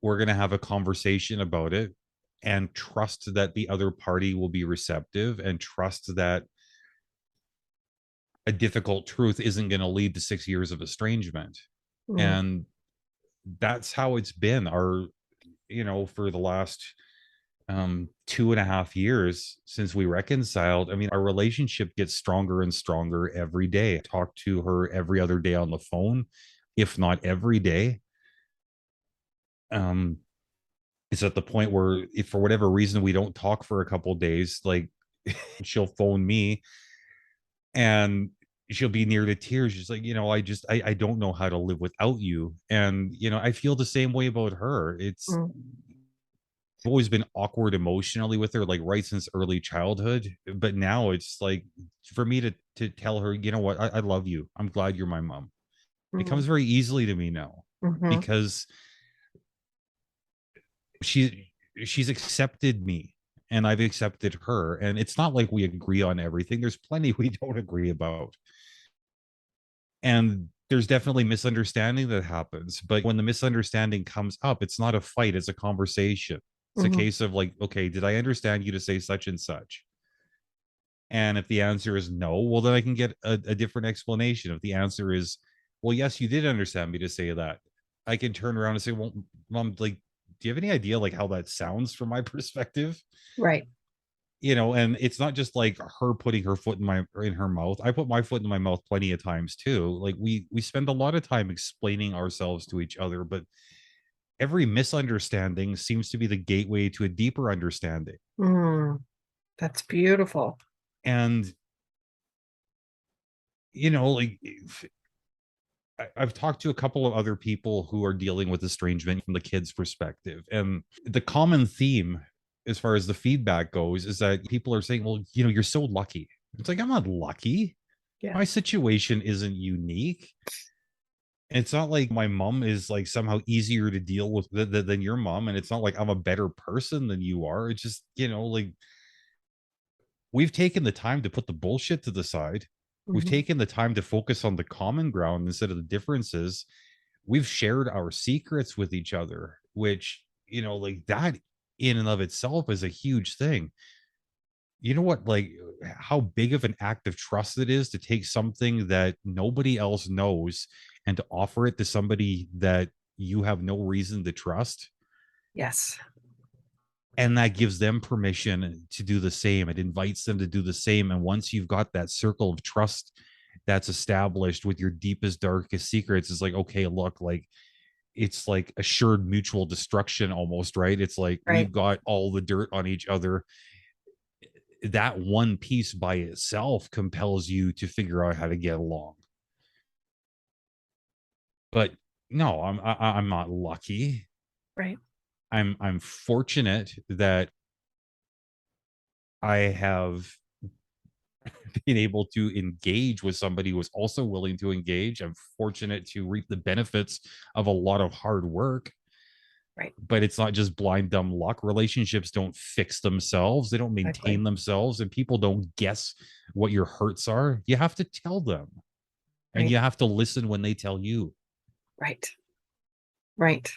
[SPEAKER 2] we're going to have a conversation about it and trust that the other party will be receptive, and trust that a difficult truth isn't going to lead to 6 years of estrangement.
[SPEAKER 1] Mm.
[SPEAKER 2] And that's how it's been for the last 2.5 years since we reconciled. I mean, our relationship gets stronger and stronger every day. I talk to her every other day on the phone, if not every day. It's at the point where, if for whatever reason we don't talk for a couple of days, like, she'll phone me and she'll be near to tears. She's like, I don't know how to live without you. And I feel the same way about her. It's
[SPEAKER 1] Mm.
[SPEAKER 2] always been awkward emotionally with her, like right since early childhood. But now it's like, for me to tell her, you know what, I love you, I'm glad you're my mom, it
[SPEAKER 1] Mm.
[SPEAKER 2] comes very easily to me now.
[SPEAKER 1] Mm-hmm.
[SPEAKER 2] Because she's accepted me, and I've accepted her. And it's not like we agree on everything. There's plenty we don't agree about. And there's definitely misunderstanding that happens. But when the misunderstanding comes up, it's not a fight, it's a conversation. It's a
[SPEAKER 1] Mm-hmm.
[SPEAKER 2] case of like, okay, did I understand you to say such and such? And if the answer is no, well, then I can get a different explanation. If the answer is, well, yes, you did understand me to say that, I can turn around and say, well, Mom, like, do you have any idea like how that sounds from my perspective?
[SPEAKER 1] Right.
[SPEAKER 2] And it's not just like her putting her foot in her mouth. I put my foot in my mouth plenty of times too. Like, we spend a lot of time explaining ourselves to each other, but every misunderstanding seems to be the gateway to a deeper understanding.
[SPEAKER 1] Mm. That's beautiful.
[SPEAKER 2] And like, I've talked to a couple of other people who are dealing with estrangement from the kids' perspective. And the common theme, as far as the feedback goes, is that people are saying, well, you're so lucky. It's like, I'm not lucky.
[SPEAKER 1] Yeah.
[SPEAKER 2] My situation isn't unique. It's not like my mom is like somehow easier to deal with than your mom. And it's not like I'm a better person than you are. It's just, like, we've taken the time to put the bullshit to the side. We've
[SPEAKER 1] Mm-hmm.
[SPEAKER 2] taken the time to focus on the common ground instead of the differences. We've shared our secrets with each other, which, like, that in and of itself is a huge thing. you know what, like how big of an act of trust it is to take something that nobody else knows and to offer it to somebody that you have no reason to trust,
[SPEAKER 1] Yes.
[SPEAKER 2] and that gives them permission to do the same. It invites them to do the same, and once you've got that circle of trust that's established with your deepest darkest secrets, it's like, okay, look, like it's like assured mutual destruction almost, right? It's like
[SPEAKER 1] Right.
[SPEAKER 2] we've got all the dirt on each other. That one piece by itself compels you to figure out how to get along. But no, I'm not lucky.
[SPEAKER 1] Right.
[SPEAKER 2] I'm fortunate that I have been able to engage with somebody who is also willing to engage. I'm fortunate to reap the benefits of a lot of hard work,
[SPEAKER 1] Right.
[SPEAKER 2] but it's not just blind dumb luck. Relationships don't fix themselves, they don't
[SPEAKER 1] Exactly.
[SPEAKER 2] maintain themselves, and people don't guess what your hurts are. You have to tell them, and
[SPEAKER 1] Right.
[SPEAKER 2] you have to listen when they tell you.
[SPEAKER 1] Right. Right.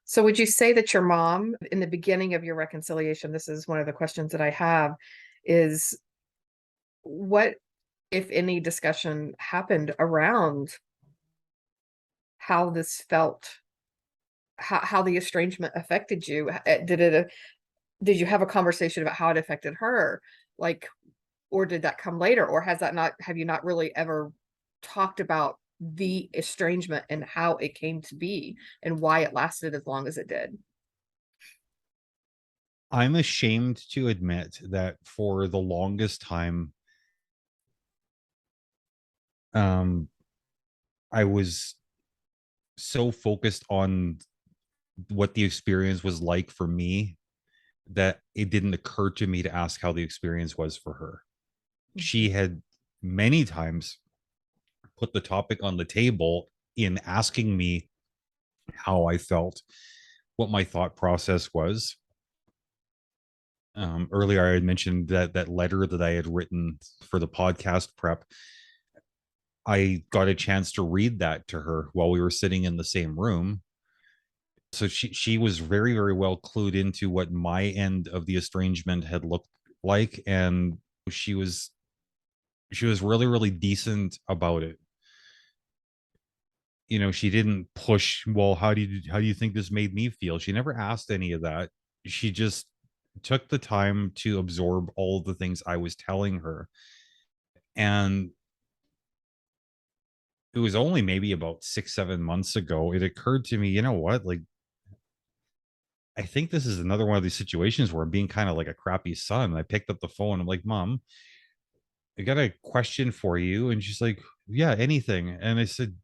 [SPEAKER 1] So would you say that your mom, in the beginning of your reconciliation, this is one of the questions that I have, is what, if any, discussion happened around how this felt, how the estrangement affected you? Did you have a conversation about how it affected her? Like, or did that come later? Or have you not really ever talked about the estrangement and how it came to be and why it lasted as long as it did?
[SPEAKER 2] I'm ashamed to admit that for the longest time, um, I was so focused on what the experience was like for me that it didn't occur to me to ask how the experience was for her. She
[SPEAKER 1] Mhm.
[SPEAKER 2] had many times put the topic on the table in asking me how I felt, what my thought process was. Earlier, I had mentioned that letter that I had written for the podcast prep. I got a chance to read that to her while we were sitting in the same room. So she was very, very well clued into what my end of the estrangement had looked like, and she was she was really, really decent about it. You know, she didn't push, well, how do you think this made me feel? She never asked any of that. She just took the time to absorb all of the things I was telling her. And it was only maybe about 6 7 months ago it occurred to me, you know what, like I think this is another one of these situations where I'm being kind of like a crappy son. I picked up the phone, I'm like, Mom, I got a question for you. And she's like, yeah, anything. And I said,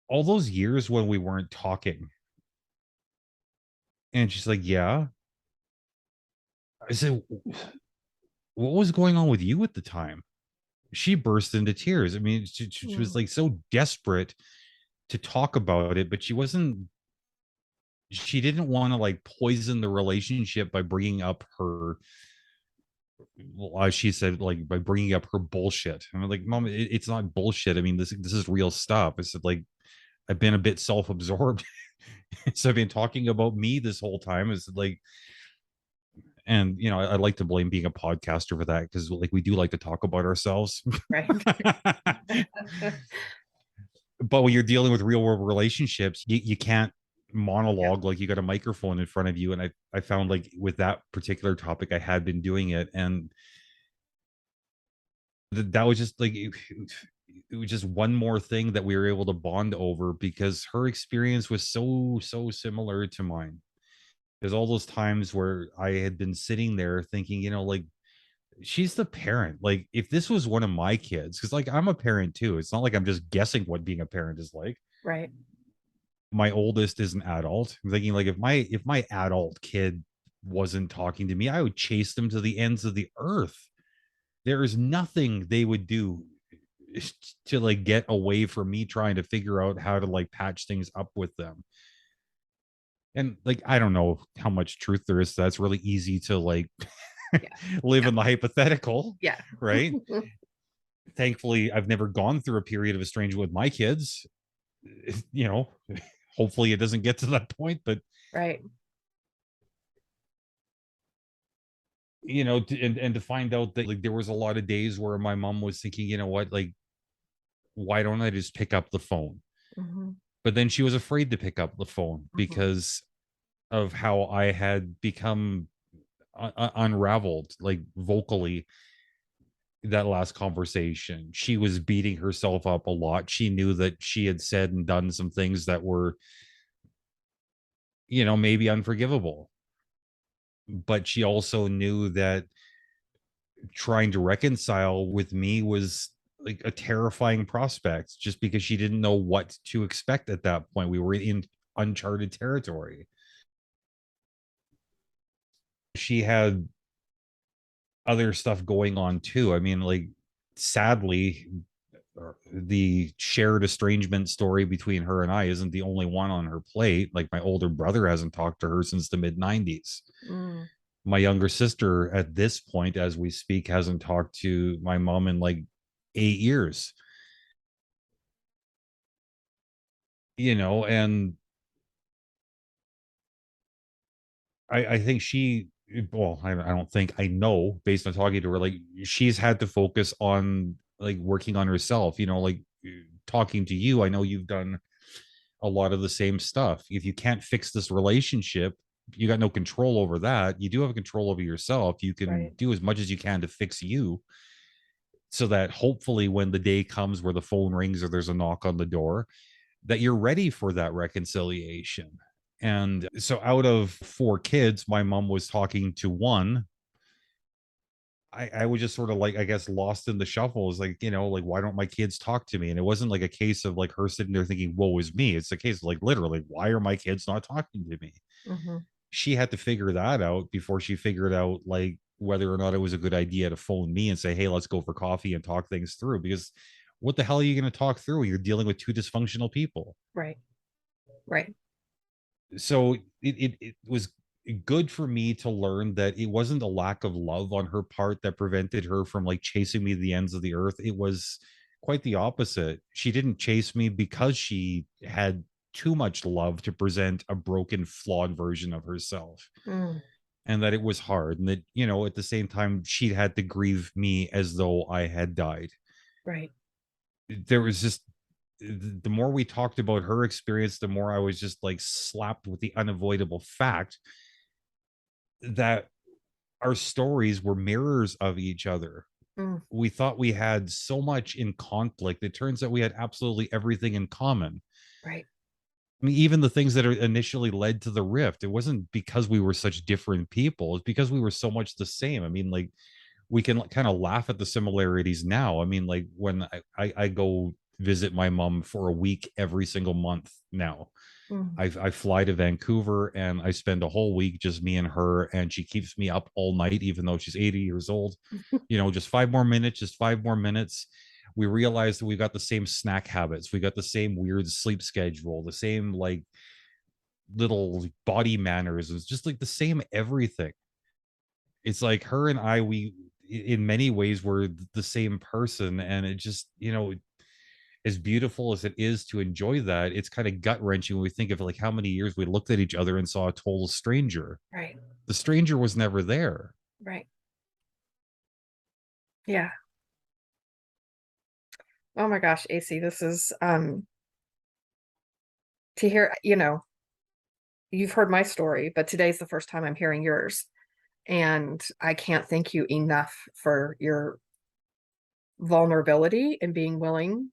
[SPEAKER 2] all those years when we weren't talking. And she's like, yeah. I said, what was going on with you at the time? She burst into tears. I mean, she was
[SPEAKER 1] Mm.
[SPEAKER 2] like so desperate to talk about it, but she didn't want to like poison the relationship by bringing up her, well, as she said, like by bringing up her bullshit. And I'm like, Mom, it's not bullshit. I mean, this is real stuff. I said, like, I've been a bit self-absorbed. So I've been talking about me this whole time. Is like, and you know, I like to blame being a podcaster for that because like we do like to talk about ourselves.
[SPEAKER 1] Right.
[SPEAKER 2] But when you're dealing with real world relationships, you can't
[SPEAKER 1] Yeah.
[SPEAKER 2] monologue, like you got a microphone in front of you. And I found like with that particular topic, I had been doing it. And that was just like it was just one more thing that we were able to bond over because her experience was so similar to mine. There's all those times where I had been sitting there thinking, you know, like she's the parent. Like if this was one of my kids, because like I'm a parent too. It's not like I'm just guessing what being a parent is like.
[SPEAKER 1] Right.
[SPEAKER 2] My oldest is an adult. I'm thinking like if my adult kid wasn't talking to me, I would chase them to the ends of the earth. There is nothing they would do to like get away from me trying to figure out how to like patch things up with them. And like I don't know how much truth there is. That's really easy to like
[SPEAKER 1] Yeah.
[SPEAKER 2] live
[SPEAKER 1] Yeah.
[SPEAKER 2] in the hypothetical,
[SPEAKER 1] Yeah.
[SPEAKER 2] right? Thankfully, I've never gone through a period of estrangement with my kids. You know, hopefully it doesn't get to that point, but
[SPEAKER 1] Right.
[SPEAKER 2] and to find out that like there was a lot of days where my mom was thinking, you know what, like, why don't I just pick up the phone?
[SPEAKER 1] Mm-hmm.
[SPEAKER 2] But then she was afraid to pick up the phone
[SPEAKER 1] Mm-hmm.
[SPEAKER 2] because of how I had become unraveled, like vocally, that last conversation. She was beating herself up a lot. She knew that she had said and done some things that were, maybe unforgivable. But she also knew that trying to reconcile with me was like a terrifying prospect just because she didn't know what to expect at that point. We were in uncharted territory. She had other stuff going on too. I mean, like, sadly, the shared estrangement story between her and I isn't the only one on her plate. Like, my older brother hasn't talked to her since the mid 90s.
[SPEAKER 1] Mm.
[SPEAKER 2] My younger sister, at this point, as we speak, hasn't talked to my mom in like 8 years, and I think well, I don't think, I know based on talking to her, like, she's had to focus on like working on herself, like talking to you. I know you've done a lot of the same stuff. If you can't fix this relationship, you got no control over that. You do have control over yourself. You can
[SPEAKER 1] Right.
[SPEAKER 2] do as much as you can to fix you, so that hopefully when the day comes where the phone rings or there's a knock on the door, that you're ready for that reconciliation. And so out of four kids, my mom was talking to one. I was just sort of like, I guess, lost in the shuffle. Is like, like, why don't my kids talk to me? And it wasn't like a case of like her sitting there thinking, woe is me. It's a case of like, literally, why are my kids not talking to me?
[SPEAKER 1] Mm-hmm.
[SPEAKER 2] She had to figure that out before she figured out like whether or not it was a good idea to phone me and say, hey, let's go for coffee and talk things through. Because what the hell are you going to talk through when you're dealing with two dysfunctional people?
[SPEAKER 1] Right. Right.
[SPEAKER 2] So it was good for me to learn that it wasn't a lack of love on her part that prevented her from like chasing me to the ends of the earth. It was quite the opposite. She didn't chase me because she had too much love to present a broken, flawed version of herself,
[SPEAKER 1] Mm.
[SPEAKER 2] and that it was hard, and that, at the same time, she had to grieve me as though I had died.
[SPEAKER 1] Right.
[SPEAKER 2] There was just, the more we talked about her experience, the more I was just like slapped with the unavoidable fact that our stories were mirrors of each other.
[SPEAKER 1] Mm.
[SPEAKER 2] We thought we had so much in conflict. It turns out we had absolutely everything in common.
[SPEAKER 1] Right.
[SPEAKER 2] I mean, even the things that are initially led to the rift, it wasn't because we were such different people. It's because we were so much the same. I mean, like, we can kind of laugh at the similarities now. I mean, like, when I go visit my mom for a week every single month now.
[SPEAKER 1] Mm.
[SPEAKER 2] I fly to Vancouver and I spend a whole week just me and her, and she keeps me up all night, even though she's 80 years old. Just 5 more minutes, just 5 more minutes. We realize that we've got the same snack habits. We got the same weird sleep schedule, the same like little body manners. It's just like the same everything. It's like her and I, we in many ways were the same person. And it just, as beautiful as it is to enjoy that, it's kind of gut wrenching when we think of like how many years we looked at each other and saw a total stranger.
[SPEAKER 1] Right.
[SPEAKER 2] The stranger was never there.
[SPEAKER 1] Right. Yeah. Oh my gosh, AC, this is to hear, you've heard my story, but today's the first time I'm hearing yours. And I can't thank you enough for your vulnerability and being willing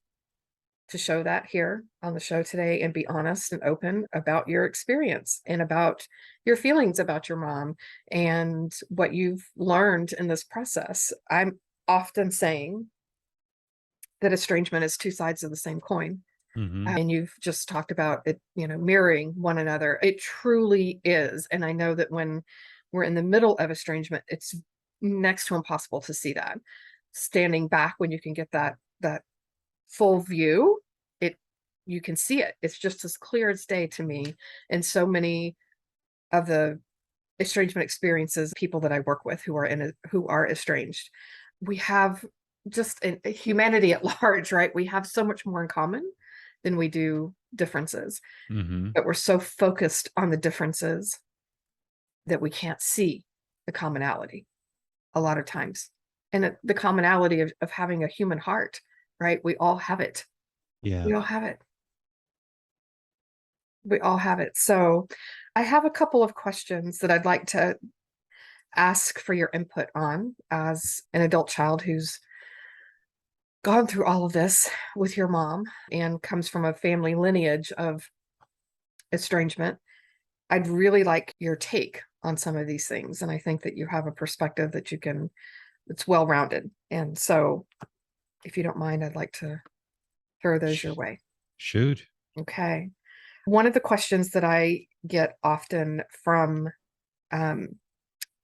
[SPEAKER 1] to show that here on the show today and be honest and open about your experience and about your feelings about your mom and what you've learned in this process. I'm often saying that estrangement is two sides of the same coin.
[SPEAKER 2] Mm-hmm.
[SPEAKER 1] And you've just talked about it, mirroring one another. It truly is. And I know that when we're in the middle of estrangement, it's next to impossible to see that. Standing back, when you can get that full view, you can see it. It's just as clear as day to me. And so many of the estrangement experiences, people that I work with who are estranged, we have just in humanity at large, right? We have so much more in common than we do differences.
[SPEAKER 2] Mm-hmm.
[SPEAKER 1] But we're so focused on the differences that we can't see the commonality. a lot of times. And the commonality of having a human heart, right? We all have it.
[SPEAKER 2] Yeah.
[SPEAKER 1] We all have it. We all have it. So I have a couple of questions that I'd like to ask for your input on as an adult child who's gone through all of this with your mom and comes from a family lineage of estrangement. I'd really like your take on some of these things. And I think that you have a perspective that it's well-rounded. And so if you don't mind, I'd like to throw those your way.
[SPEAKER 2] Shoot.
[SPEAKER 1] Okay. One of the questions that I get often from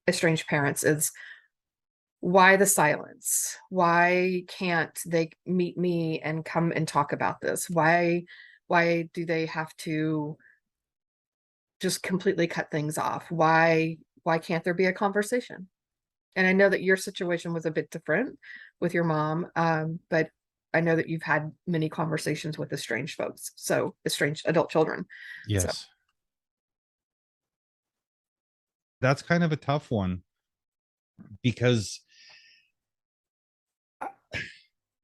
[SPEAKER 1] estranged parents is, why the silence? Why can't they meet me and come and talk about this? Why do they have to just completely cut things off? Why can't there be a conversation? And I know that your situation was a bit different with your mom, but I know that you've had many conversations with estranged folks, so estranged adult children. So
[SPEAKER 2] Yes. That's kind of a tough one, because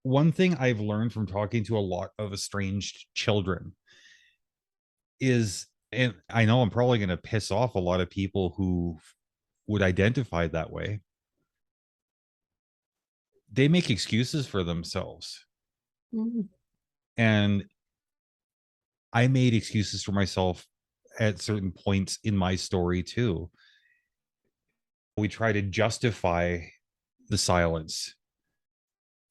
[SPEAKER 2] one thing I've learned from talking to a lot of estranged children is, and I know I'm probably going to piss off a lot of people who would identify that way, they make excuses for themselves.
[SPEAKER 1] Mhm.
[SPEAKER 2] And I made excuses for myself at certain points in my story too. We try to justify the silence.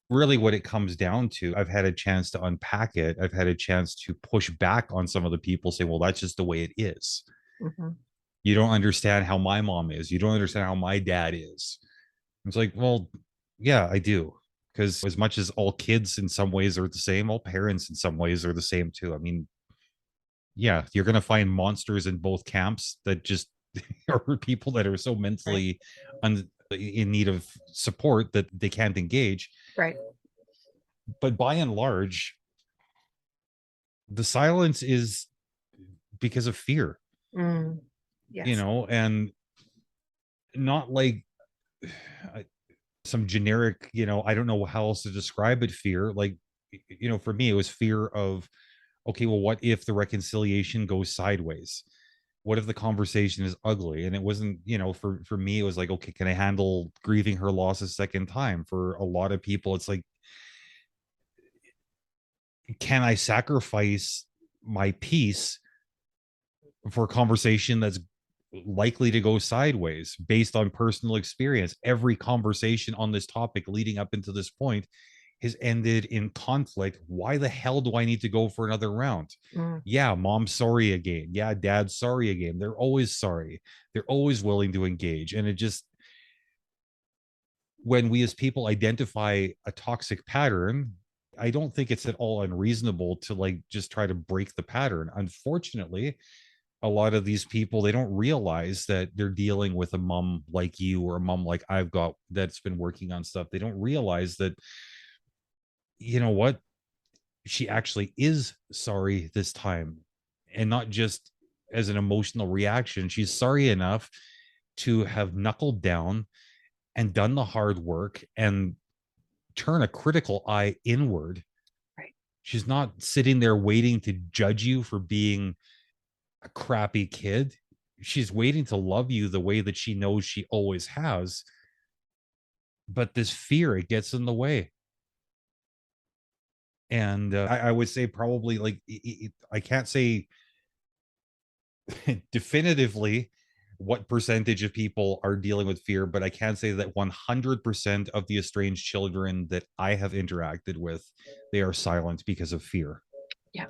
[SPEAKER 2] Really, what it comes down to, I've had a chance to unpack it. I've had a chance to push back on some of the people, say, well, that's just the way it is.
[SPEAKER 1] Mhm.
[SPEAKER 2] You don't understand how my mom is. You don't understand how my dad is. It's like, well, yeah, I do. Because as much as all kids in some ways are the same, all parents in some ways are the same too. I mean, yeah, you're going to find monsters in both camps that just are people that are so mentally in need of support that they can't engage.
[SPEAKER 1] Right.
[SPEAKER 2] But by and large, the silence is because of fear,
[SPEAKER 1] Yes.
[SPEAKER 2] and not like some generic, I don't know how else to describe it, fear. Like, for me, it was fear of, okay, well, what if the reconciliation goes sideways? What if the conversation is ugly? And it wasn't, for me, it was like, okay, can I handle grieving her loss a second time? For a lot of people, it's like, can I sacrifice my peace for a conversation that's likely to go sideways based on personal experience? Every conversation on this topic leading up into this point has ended in conflict. Why the hell do I need to go for another round?
[SPEAKER 1] Mm.
[SPEAKER 2] Yeah, mom's sorry again. Yeah, dad's sorry again. They're always sorry. They're always willing to engage. And it just, when we as people identify a toxic pattern, I don't think it's at all unreasonable to like just try to break the pattern. Unfortunately, a lot of these people, they don't realize that they're dealing with a mom like you or a mom like I've got that's been working on stuff. They don't realize that, you know what, she actually is sorry this time, and not just as an emotional reaction. She's sorry enough to have knuckled down and done the hard work and turn a critical eye inward.
[SPEAKER 1] Right.
[SPEAKER 2] She's not sitting there waiting to judge you for being a crappy kid. She's waiting to love you the way that she knows she always has. But this fear, it gets in the way. And I would say probably like, I can't say definitively what percentage of people are dealing with fear, but I can say that 100% of the estranged children that I have interacted with, they are silent because of fear.
[SPEAKER 1] Yeah.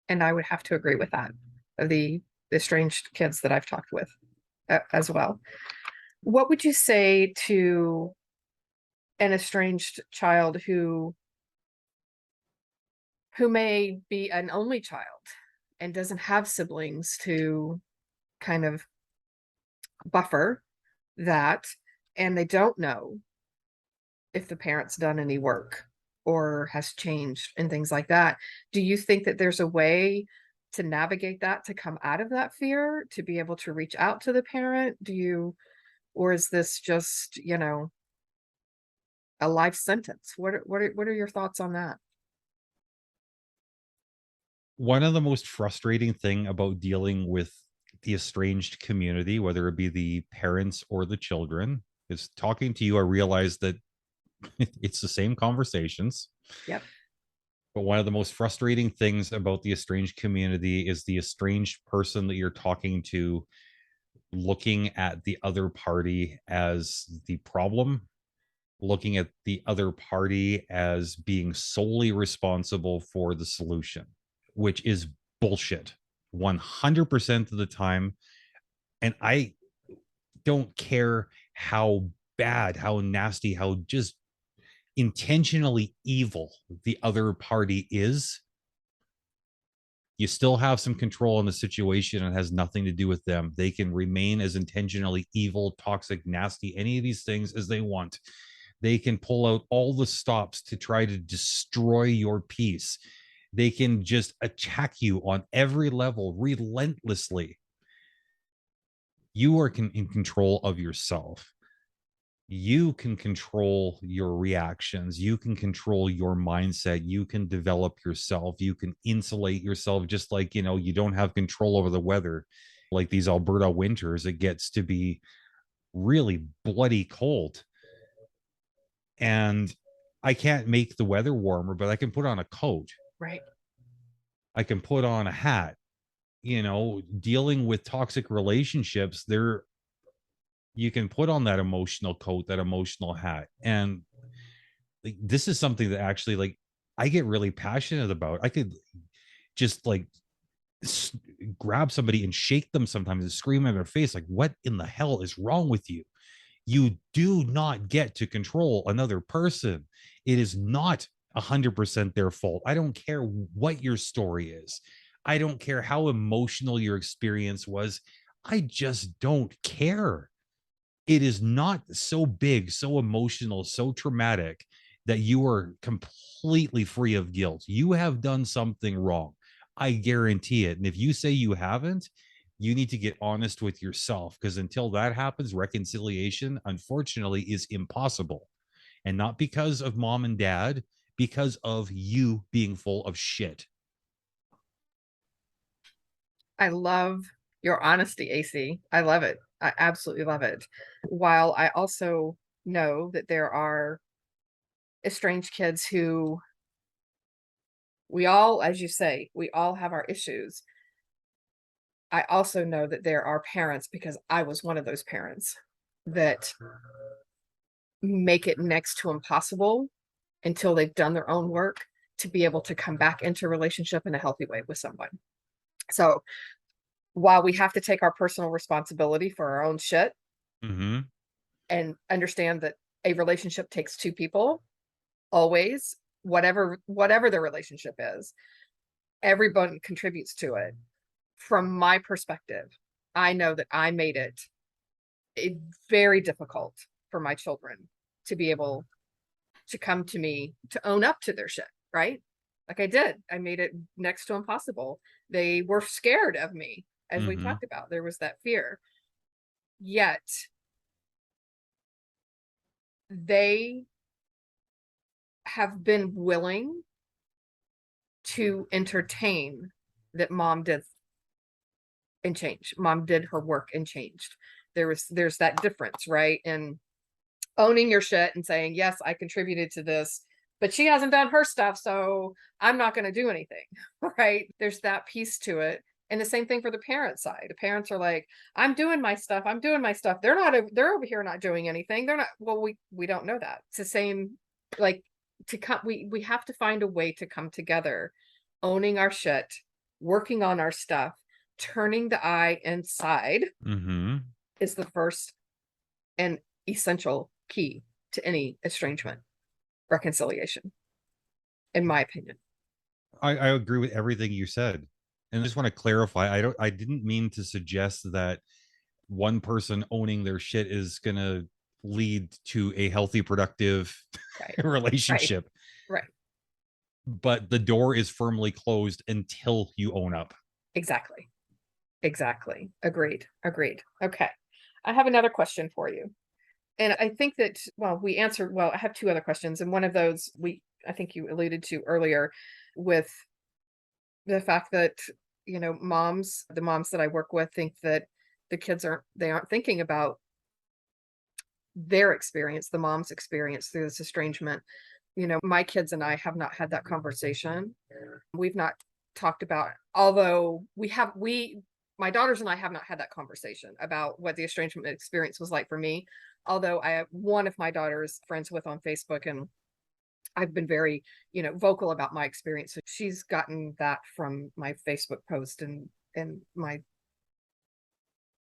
[SPEAKER 1] And I would have to agree with that. The estranged kids that I've talked with as well. What would you say to an estranged child who may be an only child and doesn't have siblings to kind of buffer that, and they don't know if the parent's done any work or has changed and things like that? Do you think that there's a way to navigate that, to come out of that fear, to be able to reach out to the parent? Or is this just, a life sentence? What are your thoughts on that?
[SPEAKER 2] One of the most frustrating thing about dealing with the estranged community, whether it be the parents or the children, is talking to you. I realize that it's the same conversations.
[SPEAKER 1] Yep.
[SPEAKER 2] But one of the most frustrating things about the estranged community is the estranged person that you're talking to looking at the other party as the problem, looking at the other party as being solely responsible for the solution, which is bullshit 100% of the time. And I don't care how bad, how nasty, how just intentionally evil the other party is. You still have some control in the situation and it has nothing to do with them. They can remain as intentionally evil, toxic, nasty, any of these things as they want. They can pull out all the stops to try to destroy your peace. They can just attack you on every level relentlessly. You are in control of yourself. You can control your reactions. You can control your mindset. You can develop yourself. You can insulate yourself, just like, you don't have control over the weather. Like these Alberta winters, it gets to be really bloody cold. And I can't make the weather warmer, but I can put on a coat.
[SPEAKER 1] Right.
[SPEAKER 2] I can put on a hat. Dealing with toxic relationships, you can put on that emotional coat, that emotional hat. And like, this is something that actually, like, I get really passionate about. I could just like grab somebody and shake them sometimes and scream in their face, like, what in the hell is wrong with you? You do not get to control another person. It is not 100% their fault. I don't care what your story is. I don't care how emotional your experience was. I just don't care. It is not so big, so emotional, so traumatic that you are completely free of guilt. You have done something wrong. I guarantee it. And if you say you haven't, you need to get honest with yourself, because until that happens, reconciliation, unfortunately, is impossible. And not because of mom and dad, because of you being full of shit.
[SPEAKER 1] I love your honesty, AC. I love it. I absolutely love it. While I also know that there are estranged kids who we all, as you say, we all have our issues. I also know that there are parents, because I was one of those parents, that make it next to impossible until they've done their own work to be able to come back into a relationship in a healthy way with someone. So while we have to take our personal responsibility for our own shit
[SPEAKER 2] Mm-hmm.
[SPEAKER 1] and understand that a relationship takes two people, always, whatever the relationship is, everybody contributes to it. From my perspective, I know that I made it very difficult for my children to be able to come to me to own up to their shit, right? Like I did. I made it next to impossible. They were scared of me, as we
[SPEAKER 2] Mm-hmm.
[SPEAKER 1] talked about. There was that fear. Yet they have been willing to entertain that mom did and change. Mom did her work and changed. There's that difference, right? And owning your shit and saying, yes, I contributed to this, but she hasn't done her stuff, so I'm not going to do anything. Right? There's that piece to it. And the same thing for the parent side. The parents are like, I'm doing my stuff. I'm doing my stuff. They're over here not doing anything. They're not, well, we don't know that. It's the same, like, to come, we have to find a way to come together, owning our shit, working on our stuff, turning the eye inside
[SPEAKER 2] Mm-hmm.
[SPEAKER 1] is the first and essential key to any estrangement reconciliation, in my opinion.
[SPEAKER 2] I agree with everything you said. And I just want to clarify, I didn't mean to suggest that one person owning their shit is gonna lead to a healthy, productive
[SPEAKER 1] Right. Right.
[SPEAKER 2] relationship.
[SPEAKER 1] Right.
[SPEAKER 2] But the door is firmly closed until you own up.
[SPEAKER 1] Exactly. Exactly. Agreed. Agreed. Okay. I have another question for you. And I think that, well, I have two other questions. And one of those I think you alluded to earlier with the fact that, the moms that I work with think that they aren't thinking about their experience, the mom's experience through this estrangement. My kids and I have not had that conversation. We've not talked about, although my daughters and I have not had that conversation about what the estrangement experience was like for me. Although I have one of my daughters friends with on Facebook, and I've been very, vocal about my experience. So she's gotten that from my Facebook post and my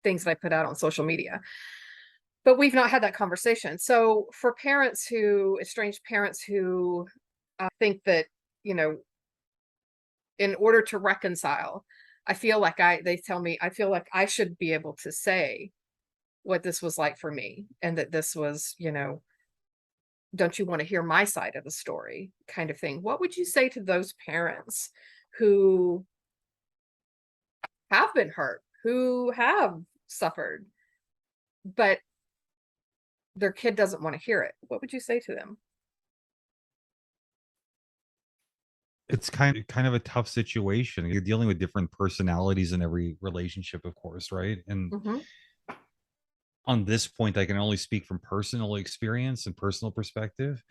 [SPEAKER 1] things that I put out on social media. But we've not had that conversation. So for estranged parents who think that, in order to reconcile, they tell me, I feel like I should be able to say what this was like for me, and that this was, don't you want to hear my side of the story kind of thing. What would you say to those parents who have been hurt, who have suffered, but their kid doesn't want to hear it? What would you say to them?
[SPEAKER 2] It's kind of a tough situation. You're dealing with different personalities in every relationship, of course, right? And
[SPEAKER 1] Mm-hmm.
[SPEAKER 2] on this point, I can only speak from personal experience and personal perspective.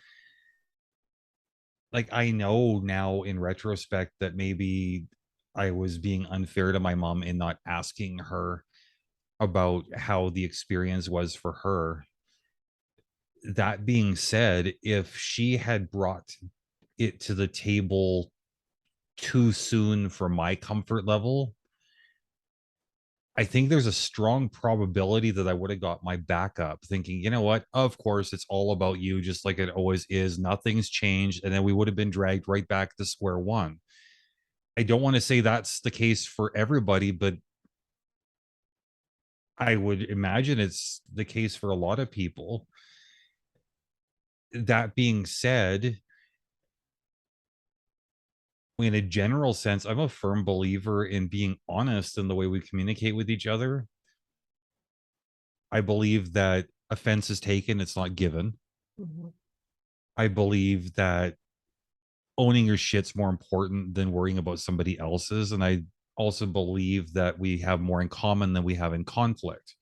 [SPEAKER 2] Like, I know now in retrospect that maybe I was being unfair to my mom in not asking her about how the experience was for her. That being said, if she had brought it to the table too soon for my comfort level, I think there's a strong probability that I would have got my back up thinking, you know what? Of course, it's all about you, just like it always is. Nothing's changed. And then we would have been dragged right back to square one. I don't want to say that's the case for everybody, but I would imagine it's the case for a lot of people. That being said, in a general sense, I'm a firm believer in being honest in the way we communicate with each other. I believe that offense is taken, it's not given.
[SPEAKER 1] Mm-hmm.
[SPEAKER 2] I believe that owning your shit's more important than worrying about somebody else's. And I also believe that we have more in common than we have in conflict.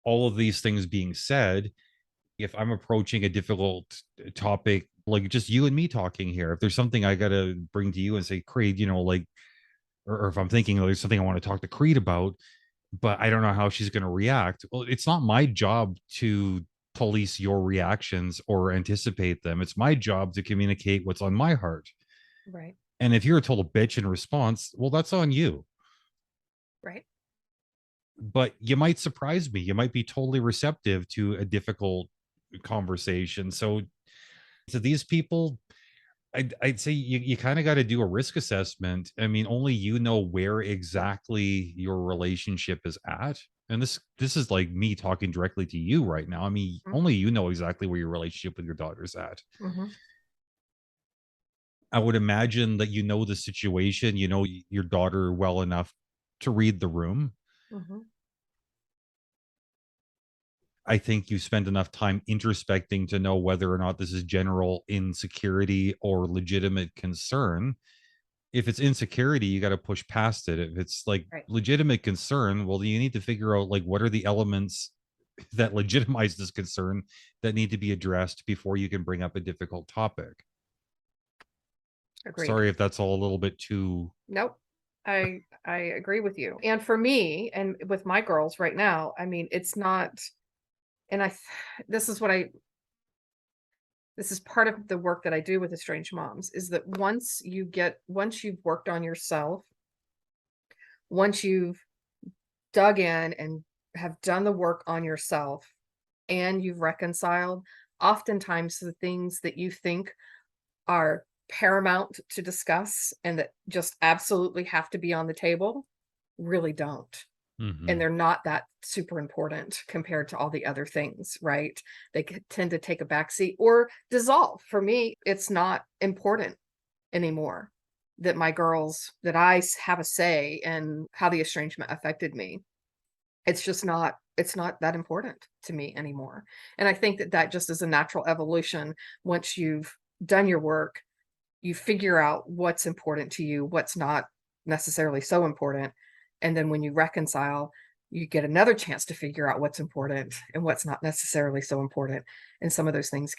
[SPEAKER 2] All of these things being said, if I'm approaching a difficult topic, like just you and me talking here, if there's something I got to bring to you and say, Kreed, like, or if I'm thinking there's something I want to talk to Kreed about, but I don't know how she's going to react. Well, it's not my job to police your reactions or anticipate them. It's my job to communicate what's on my heart.
[SPEAKER 1] Right.
[SPEAKER 2] And if you're a total bitch in response, well, that's on you.
[SPEAKER 1] Right.
[SPEAKER 2] But you might surprise me. You might be totally receptive to a difficult conversation. So to these people, I'd say you kind of got to do a risk assessment. I mean, only you know where exactly your relationship is at. And this is like me talking directly to you right now. I mean,
[SPEAKER 1] Mm-hmm.
[SPEAKER 2] only you know exactly where your relationship with your daughter's at.
[SPEAKER 1] Mm-hmm.
[SPEAKER 2] I would imagine that you know the situation, you know your daughter well enough to read the room.
[SPEAKER 1] Mm-hmm.
[SPEAKER 2] I think you spend enough time introspecting to know whether or not this is general insecurity or legitimate concern. If it's insecurity, you got to push past it. If it's like
[SPEAKER 1] Right.
[SPEAKER 2] legitimate concern, well, you need to figure out like what are the elements that legitimize this concern that need to be addressed before you can bring up a difficult topic.
[SPEAKER 1] Agreed.
[SPEAKER 2] Sorry if that's all a little bit too.
[SPEAKER 1] Nope. I agree with you. And for me, and with my girls right now, I mean, it's not, and this is this is part of the work that I do with estranged moms, is that once you've worked on yourself, once you've dug in and have done the work on yourself and you've reconciled, oftentimes the things that you think are paramount to discuss and that just absolutely have to be on the table really don't. And they're not that super important compared to all the other things, right? They tend to take a backseat or dissolve. For me, it's not important anymore that I have a say in how the estrangement affected me. It's just not it's not that important to me anymore. And I think that that just is a natural evolution. Once you've done your work, you figure out what's important to you, what's not necessarily so important. And then when you reconcile, you get another chance to figure out what's important and what's not necessarily so important. And some of those things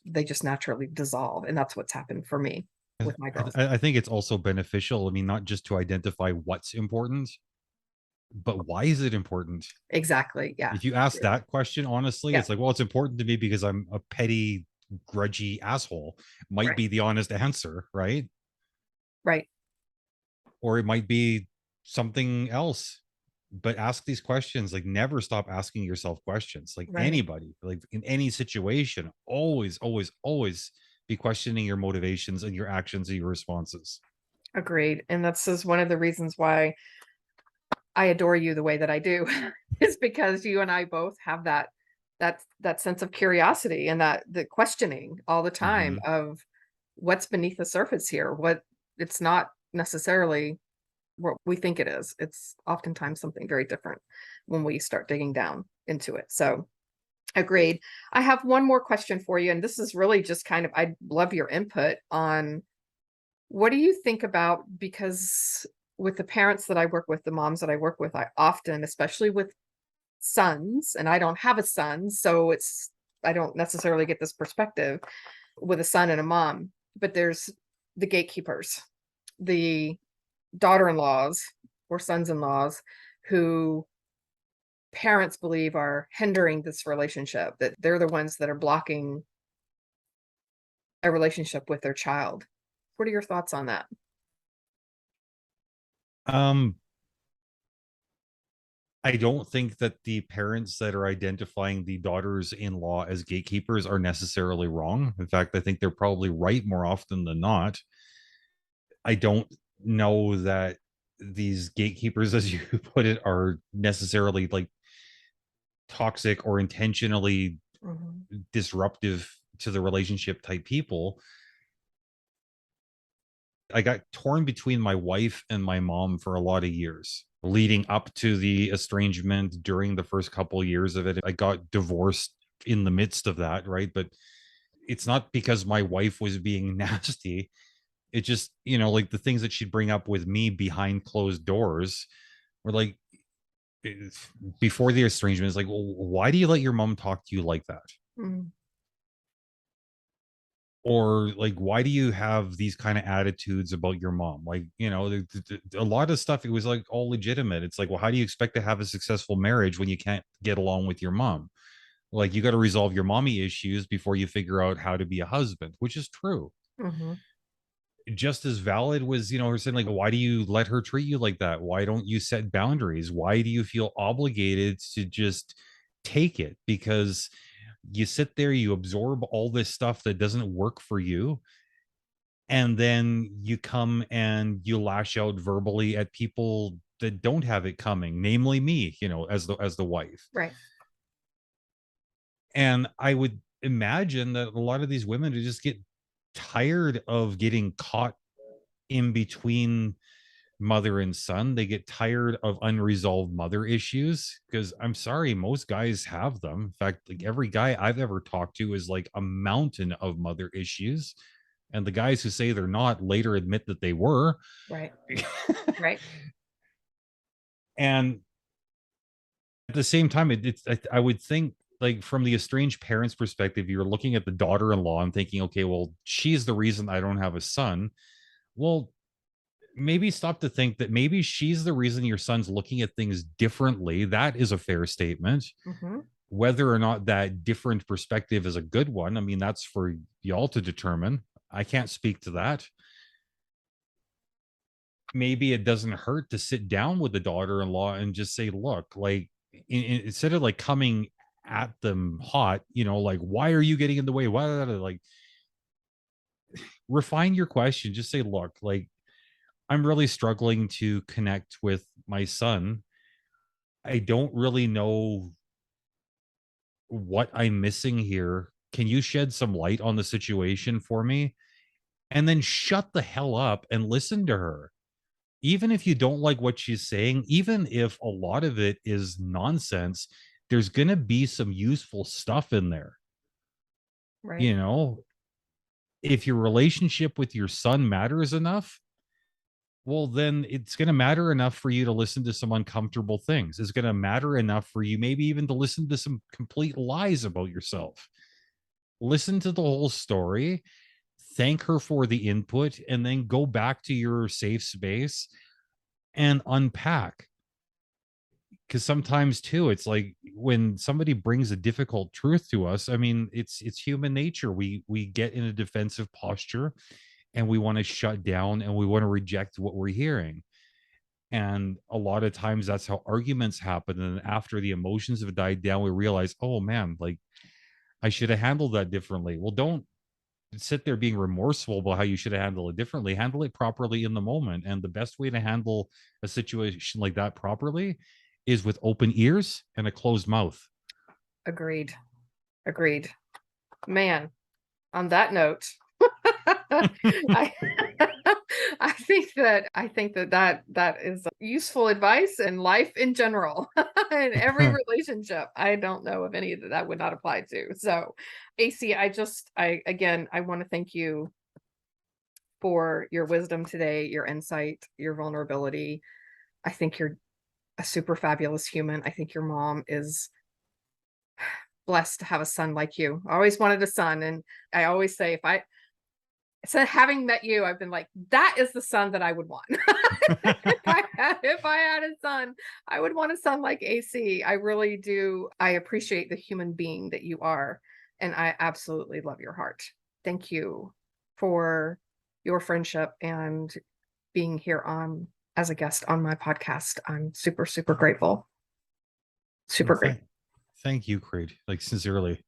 [SPEAKER 1] they just naturally dissolve. And that's what's happened for me
[SPEAKER 2] I,
[SPEAKER 1] with my girls.
[SPEAKER 2] I think it's also beneficial. I mean, not just to identify what's important, but why is it important?
[SPEAKER 1] Exactly. Yeah.
[SPEAKER 2] If you ask that question honestly,
[SPEAKER 1] Yeah.
[SPEAKER 2] it's like, well, it's important to me because I'm a petty, grudgy asshole. Might
[SPEAKER 1] Right.
[SPEAKER 2] be the honest answer, right?
[SPEAKER 1] Right.
[SPEAKER 2] Or it might be something else. But ask these questions. Like, never stop asking yourself questions. Like
[SPEAKER 1] Right.
[SPEAKER 2] anybody, like in any situation, always, always, always be questioning your motivations and your actions and your responses.
[SPEAKER 1] Agreed. And that's is one of the reasons why I adore you the way that I do is because you and I both have that sense of curiosity and that the questioning all the time
[SPEAKER 2] Mhm.
[SPEAKER 1] of what's beneath the surface here. What it's not necessarily what we think it is. It's oftentimes something very different when we start digging down into it. So agreed. I have one more question for you, and this is really just kind of I'd love your input on what do you think about because with the parents that I work with, the moms that I work with, I often, especially with sons, and I don't have a son, so I don't necessarily get this perspective with a son and a mom, but there's the gatekeepers, the daughter-in-laws or sons-in-laws who parents believe are hindering this relationship, that they're the ones that are blocking a relationship with their child. What are your thoughts on that?
[SPEAKER 2] Um, I don't think that the parents that are identifying the daughters-in-law as gatekeepers are necessarily wrong. In fact, I think they're probably right more often than not. I don't know that these gatekeepers, as you put it, are necessarily like toxic or intentionally
[SPEAKER 1] Mhm.
[SPEAKER 2] disruptive to the relationship type people. I got torn between my wife and my mom for a lot of years leading up to the estrangement. During the first couple of years of it, I got divorced in the midst of that, right? But it's not because my wife was being nasty. It just, like the things that she'd bring up with me behind closed doors were like, before the estrangement, it's like, well, why do you let your mom talk to you like that?
[SPEAKER 1] Mm.
[SPEAKER 2] Or like, why do you have these kind of attitudes about your mom? Like, a lot of stuff, it was like all legitimate. It's like, well, how do you expect to have a successful marriage when you can't get along with your mom? Like, you got to resolve your mommy issues before you figure out how to be a husband, which is true.
[SPEAKER 1] Mhm.
[SPEAKER 2] Just as valid was, her saying, like, why do you let her treat you like that? Why don't you set boundaries? Why do you feel obligated to just take it? Because you sit there, you absorb all this stuff that doesn't work for you, and then you come and you lash out verbally at people that don't have it coming, namely me, as the wife.
[SPEAKER 1] Right.
[SPEAKER 2] And I would imagine that a lot of these women would just get tired of getting caught in between mother and son. They get tired of unresolved mother issues, because I'm sorry, most guys have them. In fact, like every guy I've ever talked to is like a mountain of mother issues, and the guys who say they're not later admit that they were.
[SPEAKER 1] Right. Right.
[SPEAKER 2] And at the same time, I would think, like, from the estranged parents perspective, you're looking at the daughter-in-law and thinking, okay, well, she's the reason I don't have a son. Well, maybe stop to think that maybe she's the reason your son's looking at things differently. That is a fair statement.
[SPEAKER 1] Mhm.
[SPEAKER 2] Whether or not that different perspective is a good one, I mean, that's for y'all to determine. I can't speak to that. Maybe it doesn't hurt to sit down with the daughter-in-law and just say, look, like, instead of like coming at them hot, like, why are you getting in the way? Why, like, refine your question. Just say, look, like, I'm really struggling to connect with my son. I don't really know what I'm missing here. Can you shed some light on the situation for me? And then shut the hell up and listen to her. Even if you don't like what she's saying, even if a lot of it is nonsense, there's going to be some useful stuff in there.
[SPEAKER 1] Right.
[SPEAKER 2] You know, if your relationship with your son matters enough, well, then it's going to matter enough for you to listen to some uncomfortable things. It's going to matter enough for you, maybe even to listen to some complete lies about yourself. Listen to the whole story, thank her for the input, and then go back to your safe space and unpack. Because sometimes too, it's like when somebody brings a difficult truth to us, I mean, it's human nature. We get in a defensive posture and we want to shut down and we want to reject what we're hearing. And a lot of times that's how arguments happen. And after the emotions have died down, we realize, oh man, like I should have handled that differently. Well, don't sit there being remorseful about how you should have handled it differently. Handle it properly in the moment. And the best way to handle a situation like that properly is with open ears and a closed mouth.
[SPEAKER 1] Agreed. Man, on that note, I, I think that is useful advice in life in general, in every relationship. I don't know of any that would not apply to. So, AC, I want to thank you for your wisdom today, your insight, your vulnerability. I think you're a super fabulous human. I think your mom is blessed to have a son like you. I always wanted a son, and I always say so having met you, I've been like, that is the son that I would want. If I had a son, I would want a son like AC. I really do. I appreciate the human being that you are, and I absolutely love your heart. Thank you for your friendship and being here as a guest on my podcast. I'm super, super grateful. Super great.
[SPEAKER 2] Thank you, Kreed. Like, sincerely.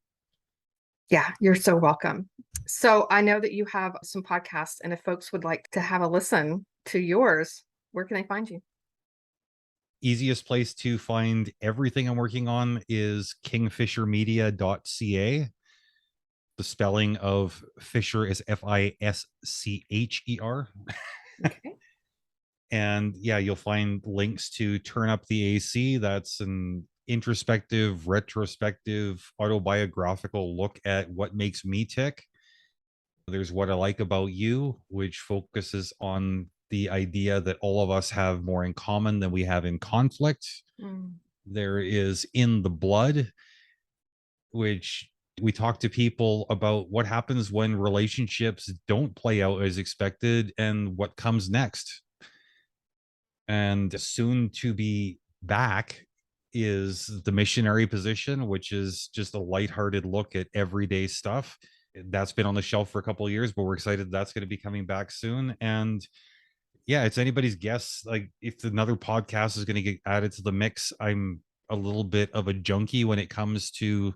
[SPEAKER 1] Yeah, you're so welcome. So I know that you have some podcasts, and if folks would like to have a listen to yours, where can they find you?
[SPEAKER 2] Easiest place to find everything I'm working on is kingfishermedia.ca. The spelling of Fisher is Fischer.
[SPEAKER 1] Okay.
[SPEAKER 2] And yeah, you'll find links to Turn Up the AC. That's an introspective, retrospective, autobiographical look at what makes me tick. There's What I Like About You, which focuses on the idea that all of us have more in common than we have in conflict. There is In the Blood, which we talk to people about what happens when relationships don't play out as expected and what comes next. And soon to be back is The Missionary Position, which is just a lighthearted look at everyday stuff. That's been on the shelf for a couple of years, but we're excited that's going to be coming back soon. And yeah, it's anybody's guess. Like, if another podcast is going to get added to the mix, I'm a little bit of a junkie when it comes to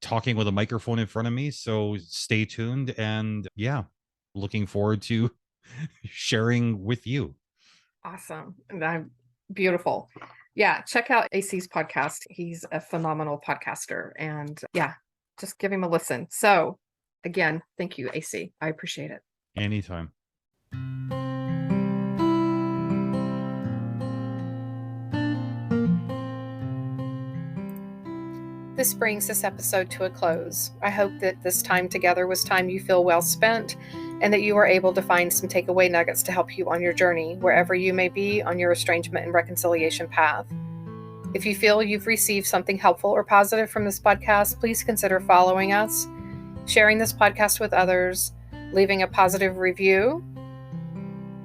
[SPEAKER 2] talking with a microphone in front of me. So stay tuned. And yeah, looking forward to sharing with you.
[SPEAKER 1] Awesome. And beautiful. Yeah, check out AC's podcast. He's a phenomenal podcaster, and yeah, just give him a listen. So again, thank you, AC. I appreciate it.
[SPEAKER 2] Anytime.
[SPEAKER 1] This brings this episode to a close. I hope that this time together was time you feel well spent, and that you are able to find some takeaway nuggets to help you on your journey, wherever you may be on your estrangement and reconciliation path. If you feel you've received something helpful or positive from this podcast, please consider following us, sharing this podcast with others, leaving a positive review,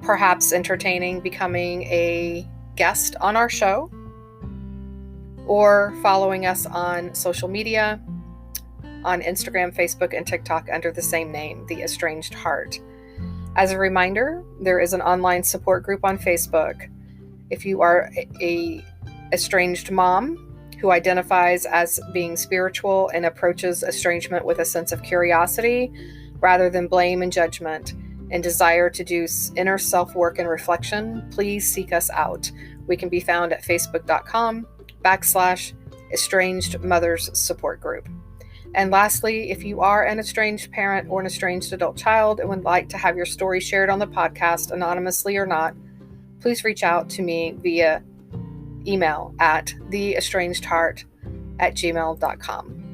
[SPEAKER 1] perhaps entertaining becoming a guest on our show, or following us on social media, on Instagram, Facebook, and TikTok under the same name, The Estranged Heart. As a reminder, there is an online support group on Facebook. If you are a estranged mom who identifies as being spiritual and approaches estrangement with a sense of curiosity rather than blame and judgment, and desire to do inner self-work and reflection, please seek us out. We can be found at facebook.com/estranged mothers support group. And lastly, if you are an estranged parent or an estranged adult child and would like to have your story shared on the podcast, anonymously or not, please reach out to me via email at theestrangedheart at gmail.com.